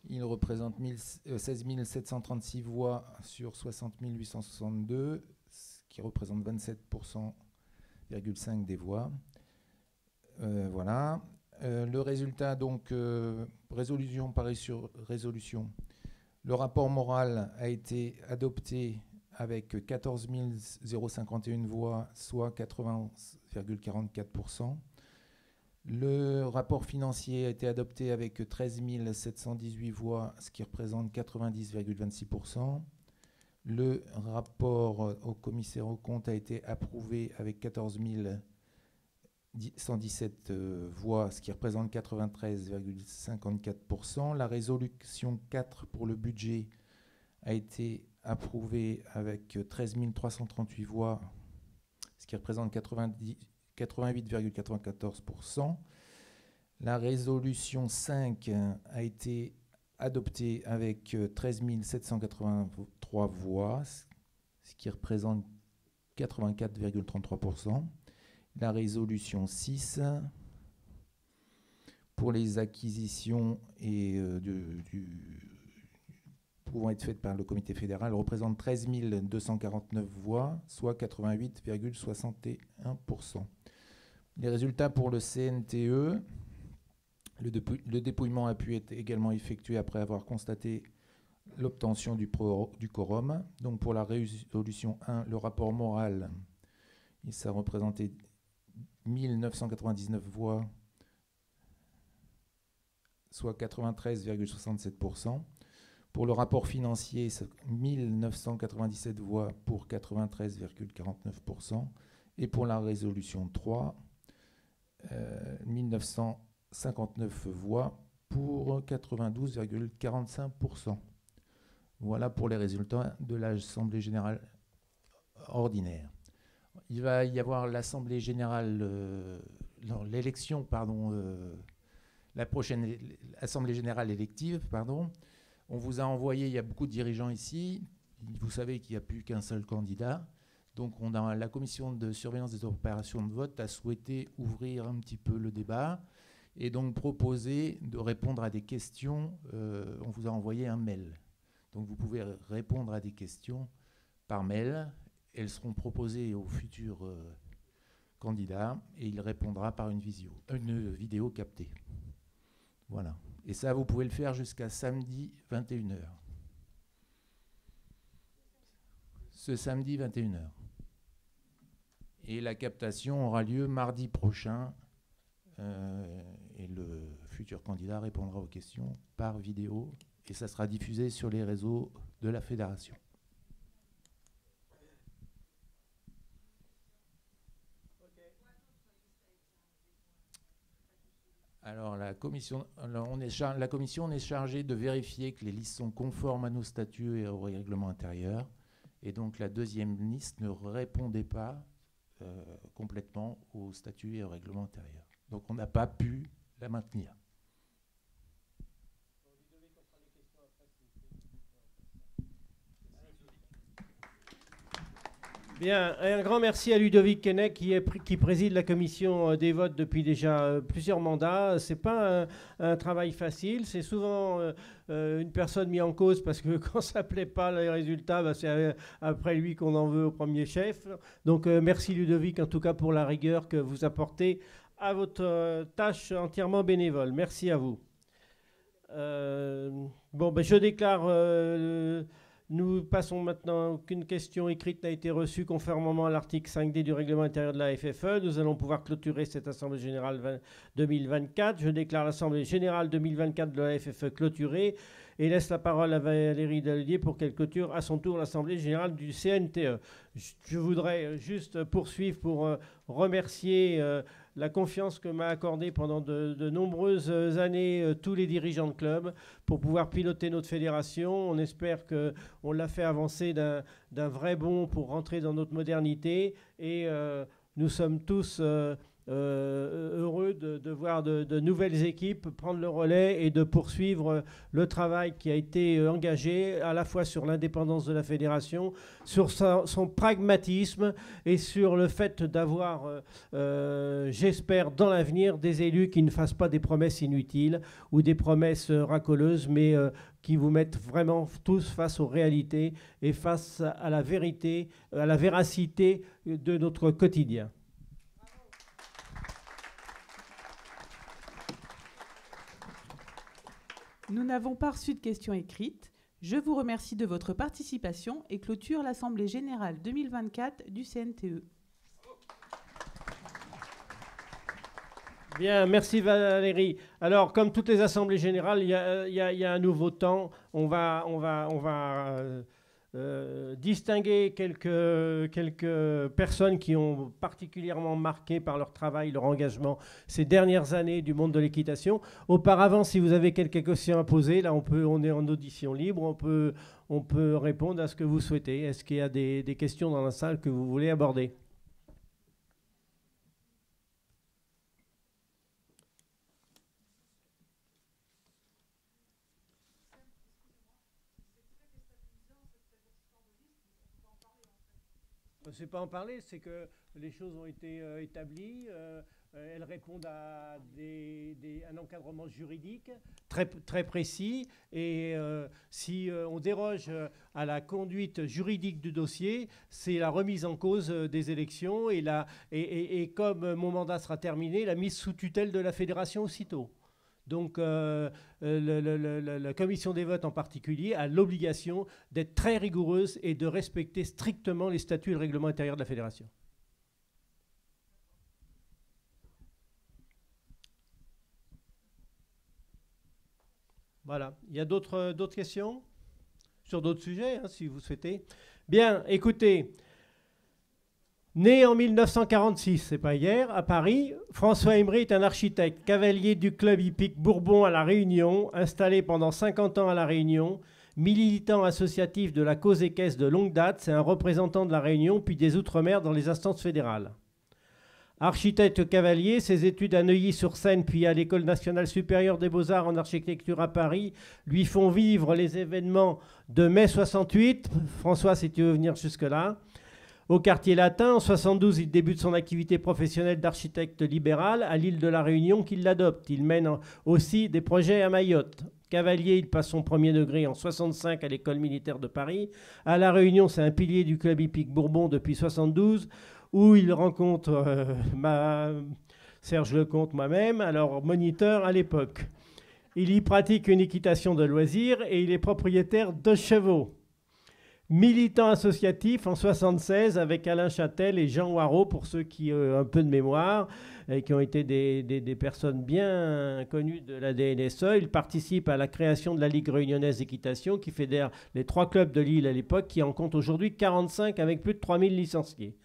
Il représente 16 736 voix sur 60 862, ce qui représente 27,5% des voix. Voilà. Le résultat, donc, résolution par résolution. Le rapport moral a été adopté avec 14 051 voix, soit 80,44%. Le rapport financier a été adopté avec 13 718 voix, ce qui représente 90,26%. Le rapport au commissaire aux comptes a été approuvé avec 14 117 voix, ce qui représente 93,54%. La résolution 4 pour le budget a été approuvée avec 13 338 voix, ce qui représente 88,94%. La résolution 5 a été adoptée avec 13 783 voix, ce qui représente 84,33%. La résolution 6 pour les acquisitions et pouvant être faites par le comité fédéral représente 13 249 voix, soit 88,61%. Les résultats pour le CNTE, le dépouillement a pu être également effectué après avoir constaté l'obtention du quorum. Donc pour la résolution 1, le rapport moral, ça représentait 1999 voix, soit 93,67%. Pour le rapport financier, 1997 voix pour 93,49%. Et pour la résolution 3, 1959 voix pour 92,45%. Voilà pour les résultats de l'Assemblée générale ordinaire. Il va y avoir l'Assemblée générale, l'élection, pardon, la prochaine Assemblée générale élective, pardon. On vous a envoyé, il y a beaucoup de dirigeants ici, vous savez qu'il n'y a plus qu'un seul candidat. Donc la commission de surveillance des opérations de vote a souhaité ouvrir un petit peu le débat et donc proposer de répondre à des questions. On vous a envoyé un mail. Donc vous pouvez répondre à des questions par mail. Elles seront proposées aux futurs candidats et il répondra par une vidéo captée. Voilà. Et ça, vous pouvez le faire jusqu'à samedi 21h. Ce samedi 21h. Et la captation aura lieu mardi prochain. Et le futur candidat répondra aux questions par vidéo. Et ça sera diffusé sur les réseaux de la fédération. Alors, la commission est chargée de vérifier que les listes sont conformes à nos statuts et au règlement intérieur. Et donc, la deuxième liste ne répondait pas complètement aux statuts et au règlement intérieur. Donc, on n'a pas pu la maintenir.
Bien, un grand merci à Ludovic Keinec qui préside la commission des votes depuis déjà plusieurs mandats. Ce n'est pas un travail facile, c'est souvent une personne mise en cause parce que quand ça ne plaît pas les résultats, bah, c'est après lui qu'on en veut au premier chef. Donc merci Ludovic en tout cas pour la rigueur que vous apportez à votre tâche entièrement bénévole. Merci à vous. Bon, ben, je déclare... Nous passons maintenant, aucune question écrite n'a été reçue conformément à l'article 5D du règlement intérieur de la FFE. Nous allons pouvoir clôturer cette Assemblée générale 2024. Je déclare l'Assemblée générale 2024 de la FFE clôturée et laisse la parole à Valérie Dallier pour qu'elle clôture à son tour l'Assemblée générale du CNTE. Je voudrais juste poursuivre pour remercier la confiance que m'a accordée pendant de nombreuses années tous les dirigeants de club pour pouvoir piloter notre fédération. On espère qu'on l'a fait avancer d'un vrai bond pour rentrer dans notre modernité et nous sommes tous heureux de voir de nouvelles équipes prendre le relais et de poursuivre le travail qui a été engagé à la fois sur l'indépendance de la fédération, sur son pragmatisme et sur le fait d'avoir, j'espère, dans l'avenir, des élus qui ne fassent pas des promesses inutiles ou des promesses racoleuses, mais qui vous mettent vraiment tous face aux réalités et face à la vérité, à la véracité de notre quotidien.
Nous n'avons pas reçu de questions écrites. Je vous remercie de votre participation et clôture l'Assemblée générale 2024 du CNTE.
Bien, merci Valérie. Alors, comme toutes les assemblées générales, il y a un nouveau temps. On va distinguer quelques personnes qui ont particulièrement marqué par leur travail, leur engagement ces dernières années du monde de l'équitation. Auparavant, si vous avez quelques questions à poser, là on est en audition libre, on peut répondre à ce que vous souhaitez. Est-ce qu'il y a des questions dans la salle que vous voulez aborder ? C'est pas en parler, c'est que les choses ont été établies, elles répondent à un encadrement juridique très précis et si on déroge à la conduite juridique du dossier, c'est la remise en cause des élections et comme mon mandat sera terminé, la mise sous tutelle de la fédération aussitôt. Donc, la commission des votes en particulier a l'obligation d'être très rigoureuse et de respecter strictement les statuts et le règlement intérieur de la fédération. Voilà. Il y a d'autres questions sur d'autres sujets, hein, si vous souhaitez. Bien, écoutez. Né en 1946, c'est pas hier, à Paris, François Emery est un architecte, cavalier du club hippique Bourbon à La Réunion, installé pendant 50 ans à La Réunion, militant associatif de la cause équestre de longue date, c'est un représentant de La Réunion puis des Outre-mer dans les instances fédérales. Architecte cavalier, ses études à Neuilly-sur-Seine puis à l'École nationale supérieure des beaux-arts en architecture à Paris lui font vivre les événements de mai 68. François, si tu veux venir jusque-là. Au quartier latin, en 72, il débute son activité professionnelle d'architecte libéral à l'île de la Réunion qu'il l'adopte. Il mène aussi des projets à Mayotte. Cavalier, il passe son premier degré en 65 à l'école militaire de Paris. À la Réunion, c'est un pilier du club hippique Bourbon depuis 72, où il rencontre Serge Lecomte, moi-même, alors moniteur à l'époque. Il y pratique une équitation de loisirs et il est propriétaire de chevaux. Militant associatif en 1976 avec Alain Châtel et Jean Hoireau, pour ceux qui ont un peu de mémoire et qui ont été des personnes bien connues de la DNSE. Il participe à la création de la Ligue réunionnaise d'équitation qui fédère les 3 clubs de l'île à l'époque, qui en compte aujourd'hui 45 avec plus de 3000 licenciés.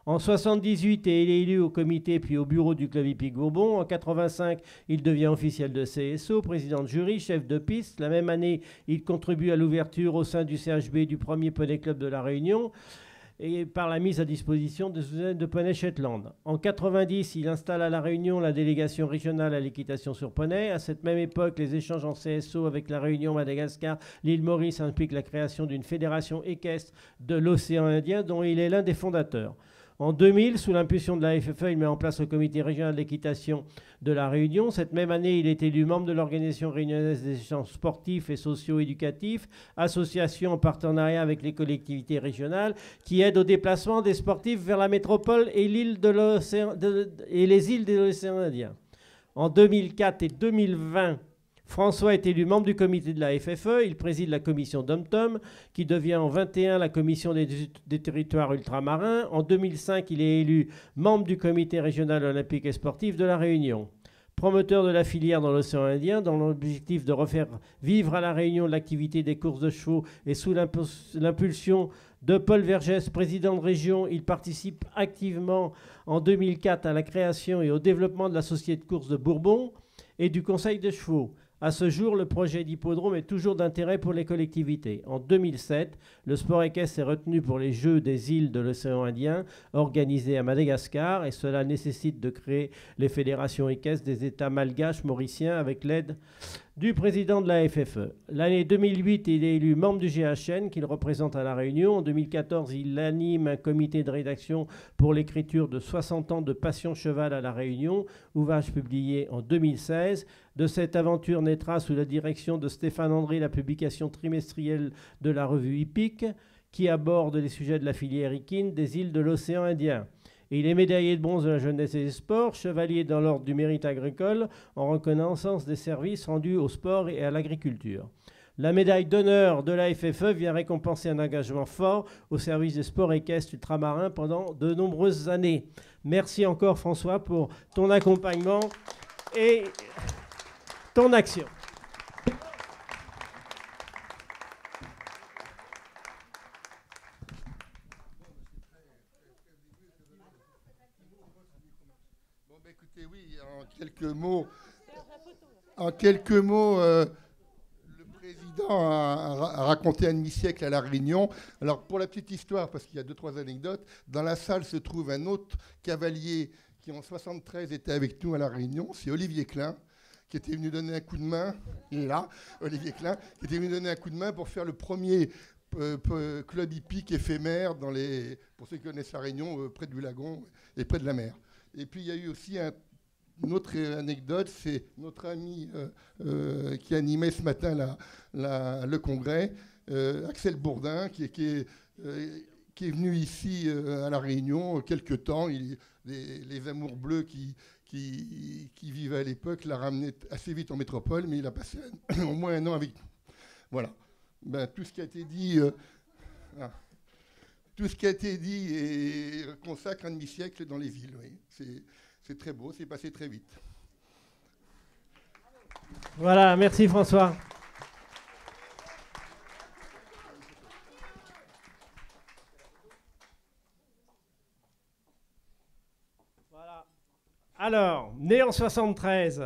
En 1978, il est élu au comité puis au bureau du club hippique Bourbon. En 1985, il devient officiel de CSO, président de jury, chef de piste. La même année, il contribue à l'ouverture au sein du CHB du premier poney club de La Réunion et par la mise à disposition des usaines de poney Shetland. En 1990, il installe à La Réunion la délégation régionale à l'équitation sur poney. À cette même époque, les échanges en CSO avec La Réunion, Madagascar, l'île Maurice impliquent la création d'une fédération équestre de l'océan Indien dont il est l'un des fondateurs. En 2000, sous l'impulsion de la FFE, il met en place le comité régional d'équitation de La Réunion. Cette même année, il est élu membre de l'Organisation réunionnaise des échanges sportifs et socio-éducatifs, association en partenariat avec les collectivités régionales qui aide au déplacement des sportifs vers la métropole et les îles de l'océan Indien. En 2004 et 2020, François est élu membre du comité de la FFE. Il préside la commission Dom-Tom, qui devient en 2021 la commission des territoires ultramarins. En 2005, il est élu membre du comité régional olympique et sportif de La Réunion. Promoteur de la filière dans l'océan Indien, dans l'objectif de refaire vivre à La Réunion l'activité des courses de chevaux et sous l'impulsion de Paul Vergès, président de région, il participe activement en 2004 à la création et au développement de la société de course de Bourbon et du conseil de chevaux. À ce jour, le projet d'hippodrome est toujours d'intérêt pour les collectivités. En 2007, le sport équestre est retenu pour les Jeux des îles de l'océan Indien organisés à Madagascar et cela nécessite de créer les fédérations équestres des États malgaches mauriciens avec l'aide du président de la FFE. L'année 2008, il est élu membre du GHN qu'il représente à La Réunion. En 2014, il anime un comité de rédaction pour l'écriture de 60 ans de Passion Cheval à La Réunion, ouvrage publié en 2016. De cette aventure naîtra sous la direction de Stéphane André la publication trimestrielle de la revue Hippique qui aborde les sujets de la filière équine des îles de l'océan Indien. Et il est médaillé de bronze de la jeunesse et des sports, chevalier dans l'ordre du mérite agricole en reconnaissance des services rendus au sport et à l'agriculture. La médaille d'honneur de la FFE vient récompenser un engagement fort au service des sports équestres ultramarins pendant de nombreuses années. Merci encore François pour ton accompagnement et ton action.
Bon, bah, écoutez, oui, en quelques mots, le président a raconté un demi-siècle à La Réunion. Alors, pour la petite histoire, parce qu'il y a 2-3 anecdotes, dans la salle se trouve un autre cavalier qui, en 73, était avec nous à La Réunion, c'est Olivier Klein, qui était venu donner un coup de main, il est là, Olivier Klein, qui était venu donner un coup de main pour faire le premier club hippique éphémère, pour ceux qui connaissent La Réunion, près du lagon et près de la mer. Et puis il y a eu aussi une autre anecdote, c'est notre ami qui animait ce matin le congrès, Axel Bourdin, qui est venu ici à La Réunion quelque temps. Les amours bleus qui vivaient à l'époque l'a ramené assez vite en métropole, mais il a passé au moins un an avec nous. Voilà. Ben, tout ce qui a été dit... Tout ce qui a été dit consacre un demi-siècle dans les îles. Oui. C'est très beau, c'est passé très vite.
Voilà, merci François. Alors, née en 73,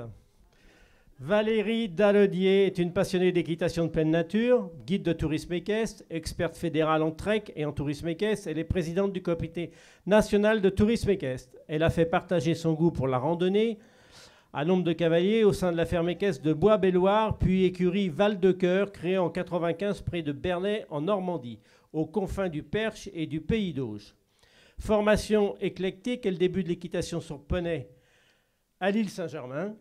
Valérie Dalodier est une passionnée d'équitation de pleine nature, guide de tourisme équestre, experte fédérale en trek et en tourisme équestre. Elle est présidente du comité national de tourisme équestre. Elle a fait partager son goût pour la randonnée à nombre de cavaliers au sein de la ferme équestre de Bois-Belloir, puis écurie Val-de-Cœur, créée en 1995 près de Bernay en Normandie, aux confins du Perche et du Pays d'Auge. Formation éclectique, elle débute l'équitation sur poney à l'île Saint-Germain,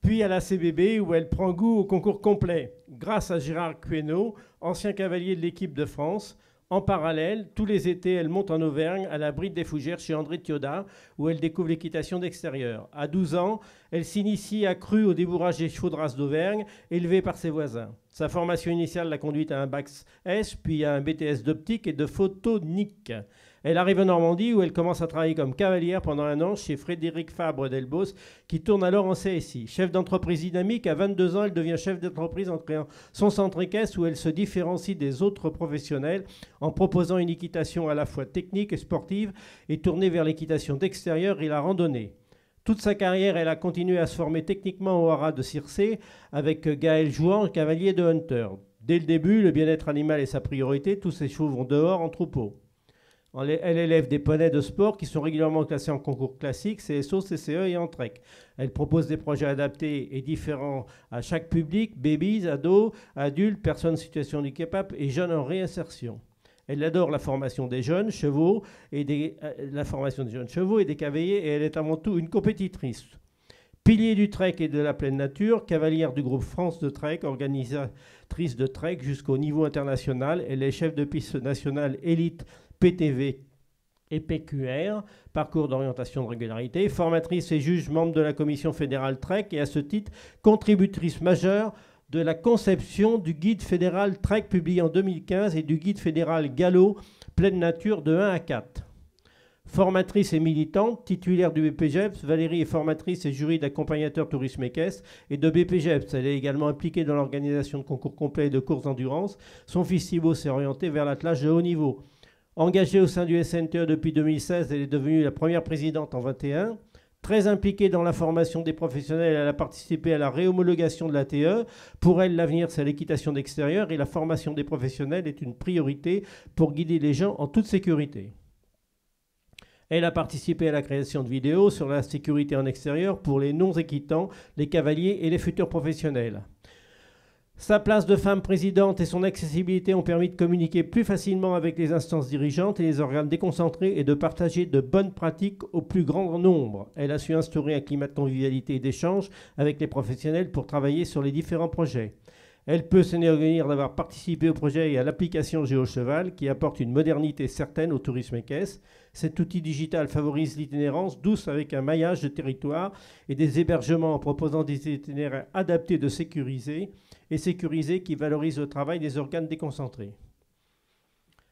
puis à la CBB où elle prend goût au concours complet, grâce à Gérard Queneau, ancien cavalier de l'équipe de France. En parallèle, tous les étés, elle monte en Auvergne à la Bride des Fougères chez André Thiodat, où elle découvre l'équitation d'extérieur. À 12 ans, elle s'initie à cru au débourrage des chevaux de race d'Auvergne, élevés par ses voisins. Sa formation initiale l'a conduite à un bac S, puis à un BTS d'optique et de photonique. Elle arrive en Normandie où elle commence à travailler comme cavalière pendant un an chez Frédéric Fabre d'Elbos, qui tourne alors en CSI. Chef d'entreprise dynamique, à 22 ans, elle devient chef d'entreprise en créant son centre équestre où elle se différencie des autres professionnels en proposant une équitation à la fois technique et sportive et tournée vers l'équitation d'extérieur et la randonnée. Toute sa carrière, elle a continué à se former techniquement au haras de Circé avec Gaël Jouan, cavalier de Hunter. Dès le début, le bien-être animal est sa priorité. Tous ses chevaux vont dehors en troupeau. Elle élève des poneys de sport qui sont régulièrement classés en concours classique, CSO, CCE et en trek. Elle propose des projets adaptés et différents à chaque public, babies, ados, adultes, personnes en situation handicapable et jeunes en réinsertion. Elle adore la formation des jeunes chevaux et des cavaliers et elle est avant tout une compétitrice. Pilier du trek et de la pleine nature, cavalière du groupe France de Trek, organisatrice de trek jusqu'au niveau international. Elle est chef de piste nationale élite PTV et PQR, parcours d'orientation de régularité, formatrice et juge, membre de la commission fédérale Trek et à ce titre contributrice majeure de la conception du guide fédéral Trek publié en 2015 et du guide fédéral Galop pleine nature de 1 à 4. Formatrice et militante, titulaire du BPGEPS, Valérie est formatrice et jury d'accompagnateur tourisme équestre et de BPGEPS. Elle est également impliquée dans l'organisation de concours complets et de courses d'endurance. Son fils Thibaut s'est orienté vers l'attelage de haut niveau. Engagée au sein du SNTE depuis 2016, elle est devenue la première présidente en 2021. Très impliquée dans la formation des professionnels, elle a participé à la réhomologation de l'ATE. Pour elle, l'avenir, c'est l'équitation d'extérieur et la formation des professionnels est une priorité pour guider les gens en toute sécurité. Elle a participé à la création de vidéos sur la sécurité en extérieur pour les non-équitants, les cavaliers et les futurs professionnels. Sa place de femme présidente et son accessibilité ont permis de communiquer plus facilement avec les instances dirigeantes et les organes déconcentrés et de partager de bonnes pratiques au plus grand nombre. Elle a su instaurer un climat de convivialité et d'échange avec les professionnels pour travailler sur les différents projets. Elle peut s'enorgueillir d'avoir participé au projet et à l'application GeoCheval qui apporte une modernité certaine au tourisme équestre. Cet outil digital favorise l'itinérance douce avec un maillage de territoire et des hébergements en proposant des itinéraires adaptés de sécurisés qui valorisent le travail des organes déconcentrés.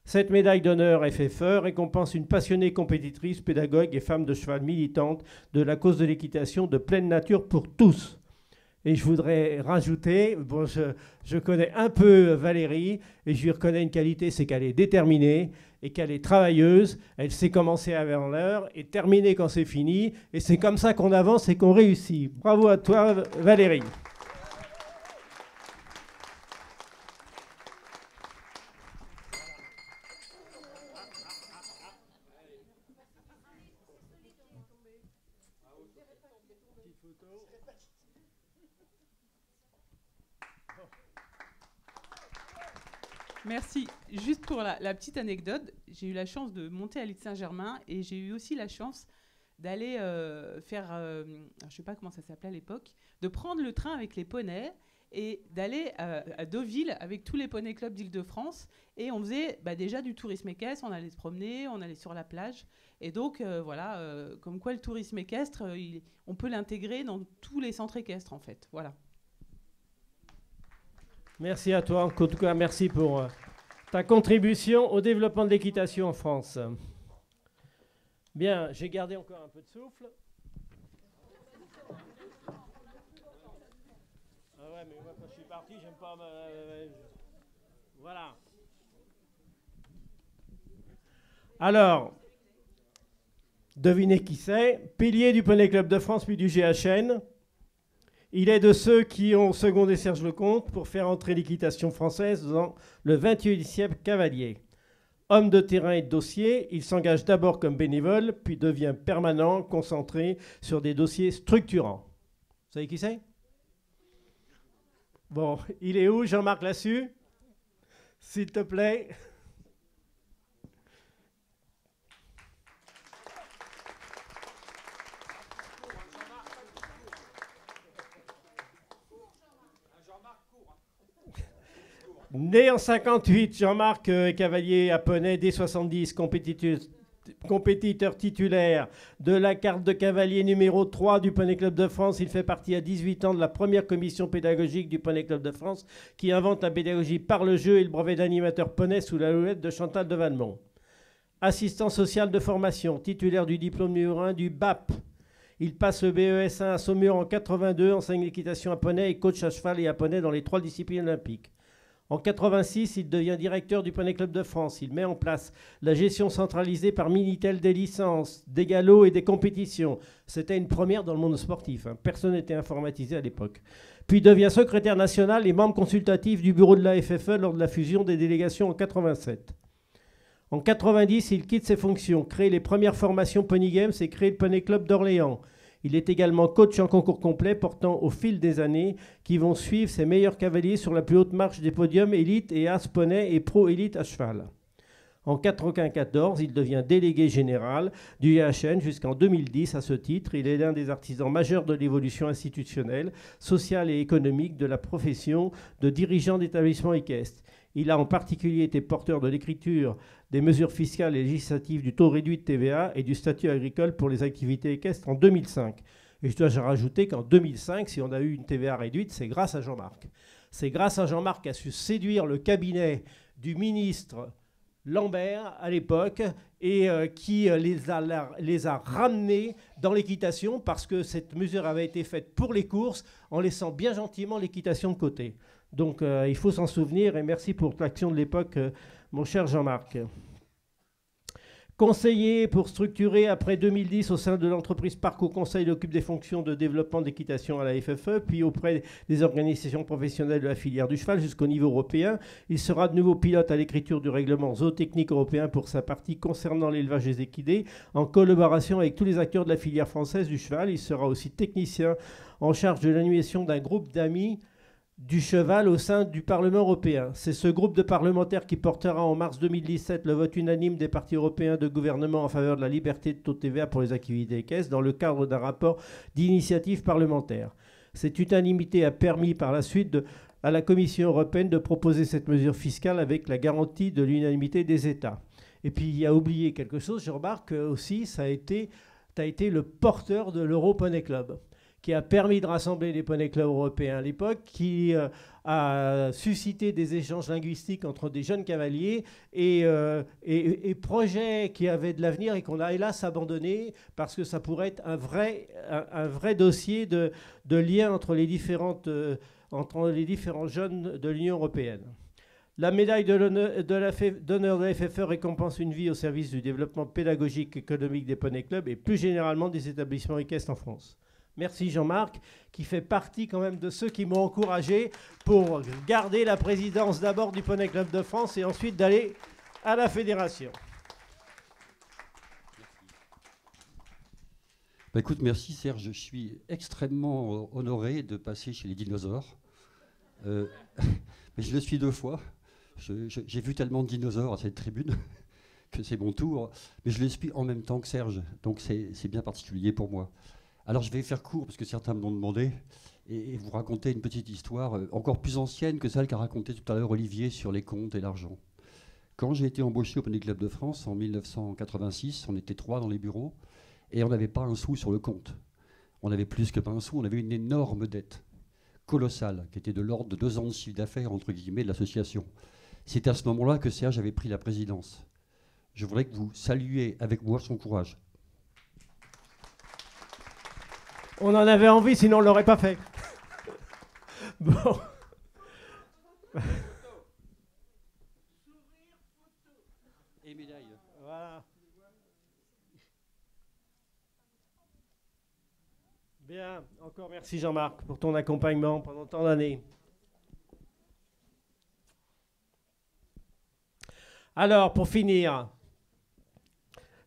Cette médaille d'honneur FFE récompense une passionnée compétitrice, pédagogue et femme de cheval militante de la cause de l'équitation de pleine nature pour tous. Et je voudrais rajouter, bon, je connais un peu Valérie et je lui reconnais une qualité, c'est qu'elle est déterminée et qu'elle est travailleuse. Elle sait commencer avant l'heure et terminer quand c'est fini. Et c'est comme ça qu'on avance et qu'on réussit. Bravo à toi, Valérie.
Merci. Juste pour la petite anecdote, j'ai eu la chance de monter à l'île Saint-Germain et j'ai eu aussi la chance d'aller faire, je ne sais pas comment ça s'appelait à l'époque, de prendre le train avec les poneys et d'aller à Deauville avec tous les poney clubs d'Île-de-France. Et on faisait déjà du tourisme équestre, on allait se promener, on allait sur la plage. Et donc, voilà, comme quoi le tourisme équestre, on peut l'intégrer dans tous les centres équestres, en fait. Voilà.
Merci à toi. En tout cas, merci pour ta contribution au développement de l'équitation en France. Bien, j'ai gardé encore un peu de souffle. Ah ouais, mais moi, quand je suis parti, j'aime pas... Voilà. Devinez qui c'est. Pilier du Poney Club de France puis du GHN. Il est de ceux qui ont secondé Serge Lecomte pour faire entrer l'équitation française dans le XXIe siècle cavalier. Homme de terrain et de dossier, il s'engage d'abord comme bénévole, puis devient permanent, concentré sur des dossiers structurants. Vous savez qui c'est? Bon, il est où, Jean-Marc Lassus? S'il te plaît. Né en 58, Jean-Marc Cavalier à Poney, dès 70, compétiteur titulaire de la carte de cavalier numéro 3 du Poney Club de France. Il fait partie à 18 ans de la première commission pédagogique du Poney Club de France qui invente la pédagogie par le jeu et le brevet d'animateur poney sous la houlette de Chantal de Valmont. Assistant social de formation, titulaire du diplôme numéro 1 du BAP. Il passe le BES1 à Saumur en 82, enseigne l'équitation à poney et coach à cheval et à poney dans les 3 disciplines olympiques. En 86, il devient directeur du Poney Club de France. Il met en place la gestion centralisée par Minitel des licences, des galops et des compétitions. C'était une première dans le monde sportif. Personne n'était informatisé à l'époque. Puis devient secrétaire national et membre consultatif du bureau de la FFE lors de la fusion des délégations en 87. En 90, il quitte ses fonctions, crée les premières formations Pony Games et crée le Poney Club d'Orléans. Il est également coach en concours complet, portant au fil des années qui vont suivre ses meilleurs cavaliers sur la plus haute marche des podiums élite et as poney et pro élite à cheval. En 1994, il devient délégué général du IHN jusqu'en 2010. À ce titre, il est l'un des artisans majeurs de l'évolution institutionnelle, sociale et économique de la profession de dirigeant d'établissement équestre. Il a en particulier été porteur de l'écriture des mesures fiscales et législatives du taux réduit de TVA et du statut agricole pour les activités équestres en 2005. Et je dois rajouter qu'en 2005, si on a eu une TVA réduite, c'est grâce à Jean-Marc. C'est grâce à Jean-Marc qu'a su séduire le cabinet du ministre Lambert à l'époque et qui les a ramenés dans l'équitation parce que cette mesure avait été faite pour les courses en laissant bien gentiment l'équitation de côté. Donc il faut s'en souvenir et merci pour l'action de l'époque, mon cher Jean-Marc. Conseiller pour structurer après 2010 au sein de l'entreprise Parcours Conseil, il occupe des fonctions de développement d'équitation à la FFE, puis auprès des organisations professionnelles de la filière du cheval jusqu'au niveau européen. Il sera de nouveau pilote à l'écriture du règlement zootechnique européen pour sa partie concernant l'élevage des équidés, en collaboration avec tous les acteurs de la filière française du cheval. Il sera aussi technicien en charge de l'animation d'un groupe d'amis du cheval au sein du Parlement européen. C'est ce groupe de parlementaires qui portera en mars 2017 le vote unanime des partis européens de gouvernement en faveur de la liberté de taux de TVA pour les activités équestres dans le cadre d'un rapport d'initiative parlementaire. Cette unanimité a permis par la suite à la Commission européenne de proposer cette mesure fiscale avec la garantie de l'unanimité des États. Et puis il y a oublié quelque chose, je remarque aussi, tu as été le porteur de l'Euro Poney Club, qui a permis de rassembler les Poney Clubs européens à l'époque, qui a suscité des échanges linguistiques entre des jeunes cavaliers et projets qui avaient de l'avenir et qu'on a hélas abandonné parce que ça pourrait être un vrai dossier de lien entre les différents jeunes de l'Union européenne. La médaille d'honneur de la FFE récompense une vie au service du développement pédagogique et économique des Poney Clubs et plus généralement des établissements équestres en France. Merci Jean-Marc, qui fait partie quand même de ceux qui m'ont encouragé pour garder la présidence d'abord du Poney Club de France et ensuite d'aller à la fédération.
Bah écoute, merci Serge, je suis extrêmement honoré de passer chez les dinosaures. Mais je le suis 2 fois. J'ai vu tellement de dinosaures à cette tribune que c'est mon tour. Mais je le suis en même temps que Serge, donc c'est bien particulier pour moi. Alors je vais faire court parce que certains me l'ont demandé et vous raconter une petite histoire encore plus ancienne que celle qu'a racontée tout à l'heure Olivier sur les comptes et l'argent. Quand j'ai été embauché au Poney Club de France en 1986, on était 3 dans les bureaux et on n'avait pas un sou sur le compte. On avait plus que pas un sou, on avait une énorme dette colossale qui était de l'ordre de 2 ans de chiffre d'affaires entre guillemets de l'association. C'est à ce moment-là que Serge avait pris la présidence. Je voudrais que vous saluiez avec moi son courage.
On en avait envie, sinon on ne l'aurait pas fait. Bon.
Et médaille.
Voilà. Bien, encore merci Jean-Marc pour ton accompagnement pendant tant d'années. Alors, pour finir,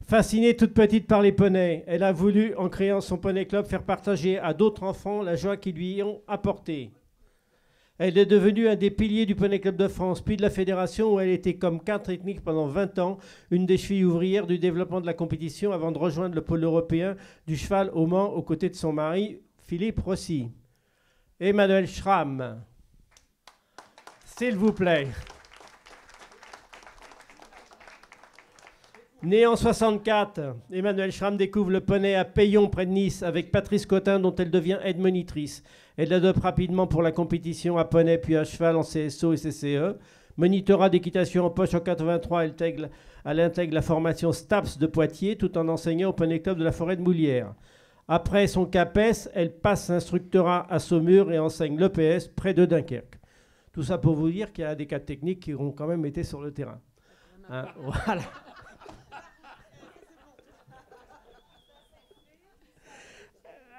fascinée toute petite par les poneys, elle a voulu, en créant son poney club, faire partager à d'autres enfants la joie qu'ils lui ont apportée. Elle est devenue un des piliers du Poney Club de France, puis de la fédération où elle était comme cadre technique pendant 20 ans, une des chevilles ouvrières du développement de la compétition avant de rejoindre le pôle européen du cheval au Mans aux côtés de son mari, Philippe Rossi. Emmanuel Schramm, s'il vous plaît. Née en 64, Emmanuel Schramm découvre le poney à Payon près de Nice avec Patrice Cotin dont elle devient aide-monitrice. Elle l'adopte rapidement pour la compétition à poney puis à cheval en CSO et CCE. Monitorat d'équitation en poche en 83, elle intègre la formation STAPS de Poitiers tout en enseignant au Poney Club de la Forêt de Moulières. Après son CAPES, elle passe l'instructorat à Saumur et enseigne l'EPS près de Dunkerque. Tout ça pour vous dire qu'il y a des cadres techniques qui ont quand même été sur le terrain. Hein, voilà.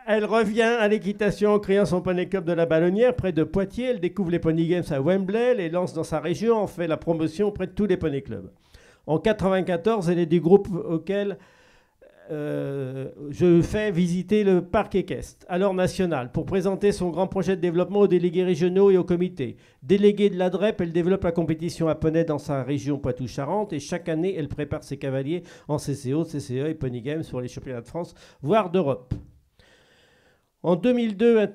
Elle revient à l'équitation en créant son Poney Club de la Ballonnière près de Poitiers. Elle découvre les Pony Games à Wembley, les lance dans sa région, en fait la promotion auprès de tous les Poney Clubs. En 1994, elle est du groupe auquel je fais visiter le parc équestre, alors national, pour présenter son grand projet de développement aux délégués régionaux et au comité. Déléguée de l'ADREP, elle développe la compétition à poney dans sa région Poitou-Charentes et chaque année, elle prépare ses cavaliers en CCO, CCE et Pony Games pour les championnats de France, voire d'Europe. En 2002,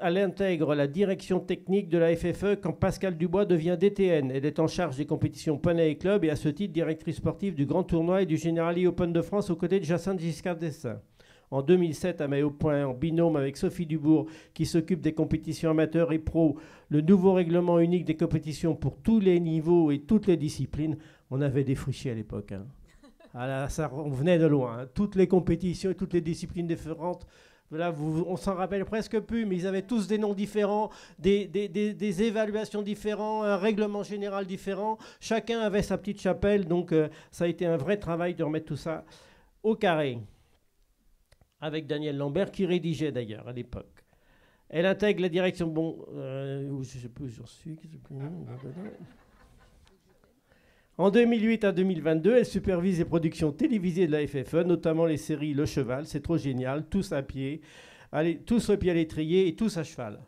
elle intègre la direction technique de la FFE quand Pascal Dubois devient DTN. Elle est en charge des compétitions poney et club et à ce titre directrice sportive du Grand Tournoi et du Generali Open de France aux côtés de Jacinthe Giscard d'Estaing. En 2007, elle met au point en binôme avec Sophie Dubourg qui s'occupe des compétitions amateurs et pro, le nouveau règlement unique des compétitions pour tous les niveaux et toutes les disciplines. On avait défriché à l'époque. Hein. Alors, ça, on venait de loin. Hein. Toutes les compétitions et toutes les disciplines différentes. Là, on s'en rappelle presque plus, mais ils avaient tous des noms différents, des évaluations différentes, un règlement général différent. Chacun avait sa petite chapelle, donc ça a été un vrai travail de remettre tout ça au carré. Avec Daniel Lambert, qui rédigeait d'ailleurs à l'époque. Elle intègre la direction... je ne sais plus où j'en suis. En 2008 à 2022, elle supervise les productions télévisées de la FFE, notamment les séries Le Cheval, C'est trop génial, Tous à pied, Tous au pied à l'étrier et Tous à cheval.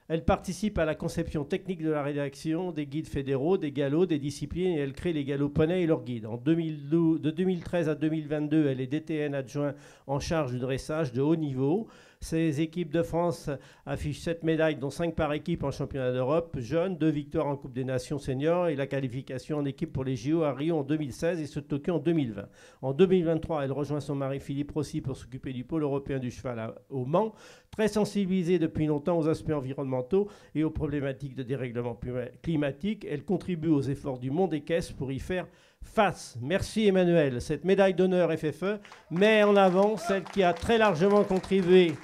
Elle participe à la conception technique de la rédaction des guides fédéraux, des galops, des disciplines et elle crée les galops poney et leurs guides. De 2013 à 2022, elle est DTN adjoint en charge du dressage de haut niveau. Ses équipes de France affichent 7 médailles, dont 5 par équipe en championnat d'Europe jeunes, 2 victoires en Coupe des Nations seniors et la qualification en équipe pour les JO à Rio en 2016 et ce Tokyo en 2020. En 2023, elle rejoint son mari Philippe Rossi pour s'occuper du pôle européen du cheval au Mans, très sensibilisée depuis longtemps aux aspects environnementaux et aux problématiques de dérèglement climatique. Elle contribue aux efforts du monde équestre pour y faire face. Merci Emmanuel. Cette médaille d'honneur FFE met en avant celle qui a très largement contribué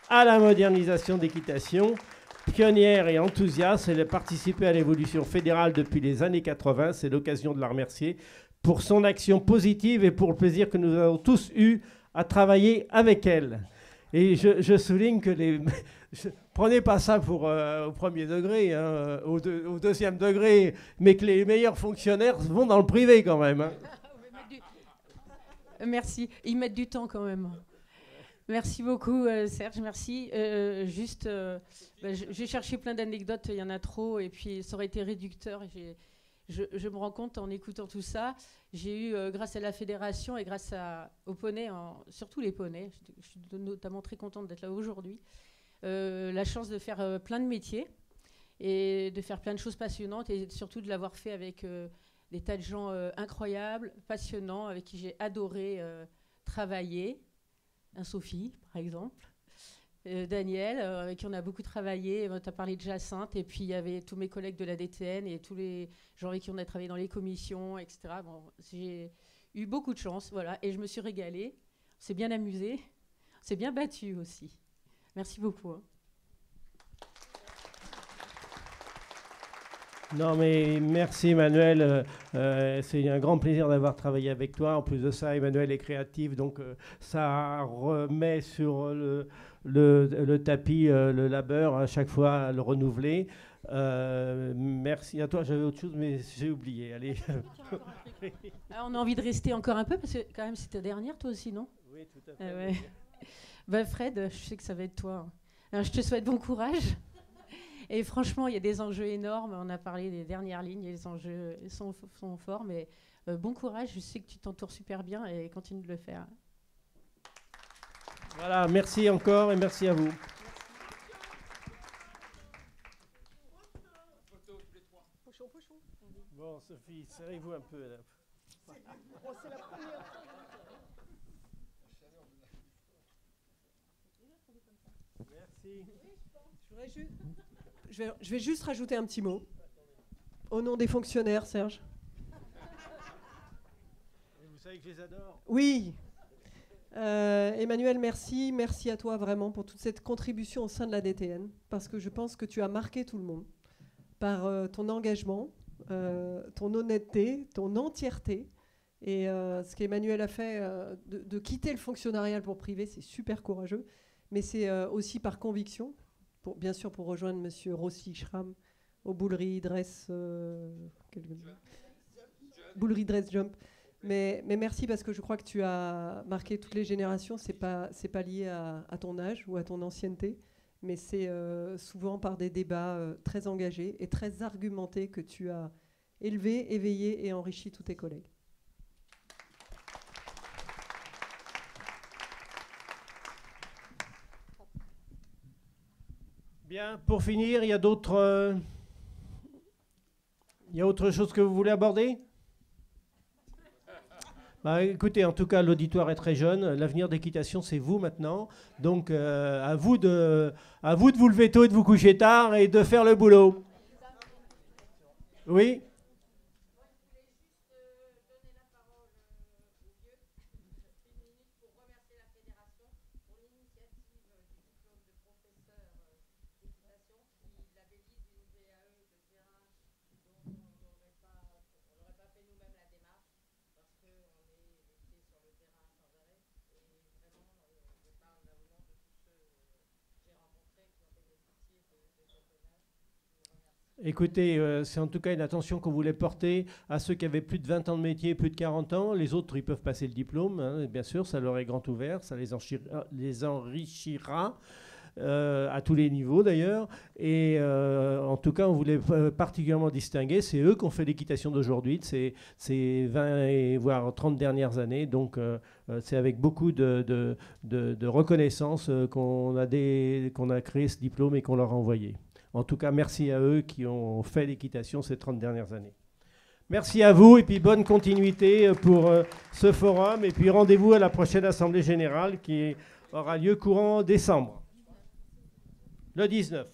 à la modernisation d'équitation. Pionnière et enthousiaste, elle a participé à l'évolution fédérale depuis les années 80. C'est l'occasion de la remercier pour son action positive et pour le plaisir que nous avons tous eu à travailler avec elle. Et je souligne que prenez pas ça pour au premier degré, hein, au deuxième degré, mais que les meilleurs fonctionnaires vont dans le privé quand même. Hein.
Merci. Ils mettent du temps quand même. Merci beaucoup, Serge. Merci. J'ai cherché plein d'anecdotes, il y en a trop, et puis ça aurait été réducteur. Je me rends compte en écoutant tout ça, j'ai eu, grâce à la fédération et grâce aux poneys, surtout les poneys, je suis notamment très contente d'être là aujourd'hui, la chance de faire plein de métiers et de faire plein de choses passionnantes et surtout de l'avoir fait avec des tas de gens incroyables, passionnants, avec qui j'ai adoré travailler. Sophie, par exemple. Daniel, avec qui on a beaucoup travaillé. Tu as parlé de Jacinthe. Et puis, il y avait tous mes collègues de la DTN et tous les gens avec qui on a travaillé dans les commissions, etc. Bon, j'ai eu beaucoup de chance, voilà. Et je me suis régalée. On s'est bien amusé. On s'est bien battu aussi. Merci beaucoup. Hein.
Non, mais merci Emmanuel. C'est un grand plaisir d'avoir travaillé avec toi. En plus de ça, Emmanuel est créatif, donc ça remet sur le tapis le labeur à chaque fois à le renouveler. Merci à toi. J'avais autre chose, mais j'ai oublié. Allez.
Ah, on a envie de rester encore un peu parce que quand même c'était dernière, toi aussi, non?
Oui, tout à fait.
Ouais. Bah, Fred, je sais que ça va être toi. Alors, je te souhaite bon courage. Et franchement, il y a des enjeux énormes. On a parlé des dernières lignes. Les enjeux sont forts, mais bon courage. Je sais que tu t'entoures super bien et continue de le faire.
Voilà, merci encore et merci à vous. Bon, Sophie, serrez-vous un peu là.
C'est la première fois.
Merci.
Je vais juste rajouter un petit mot. Au nom des fonctionnaires, Serge.
Vous savez que je les adore.
Oui. Emmanuel, merci. Merci à toi vraiment pour toute cette contribution au sein de la DTN, parce que je pense que tu as marqué tout le monde par ton engagement, ton honnêteté, ton entièreté. Et ce qu'Emmanuel a fait de quitter le fonctionnariat pour privé, c'est super courageux. Mais c'est aussi par conviction, bien sûr pour rejoindre M. Rossi Schramm au Boulerie Dress, Boulerie Dress Jump. Mais merci parce que je crois que tu as marqué toutes les générations. C'est pas lié à ton âge ou à ton ancienneté, mais c'est souvent par des débats très engagés et très argumentés que tu as élevé, éveillé et enrichi tous tes collègues.
Bien, pour finir, il y a d'autres... il y a autre chose que vous voulez aborder? Bah, écoutez, en tout cas, l'auditoire est très jeune. L'avenir d'équitation, c'est vous maintenant. Donc, à vous de vous lever tôt et de vous coucher tard et de faire le boulot. Oui? Écoutez, c'est en tout cas une attention qu'on voulait porter à ceux qui avaient plus de 20 ans de métier, plus de 40 ans. Les autres, ils peuvent passer le diplôme, hein, bien sûr, ça leur est grand ouvert, ça les enrichira à tous les niveaux d'ailleurs. Et en tout cas, on voulait particulièrement distinguer, c'est eux qui ont fait l'équitation d'aujourd'hui, de ces 20 et voire 30 dernières années. Donc, c'est avec beaucoup de reconnaissance qu'on a créé ce diplôme et qu'on leur a envoyé. En tout cas, merci à eux qui ont fait l'équitation ces 30 dernières années. Merci à vous et puis bonne continuité pour ce forum. Et puis rendez-vous à la prochaine Assemblée Générale qui aura lieu courant décembre, le 19.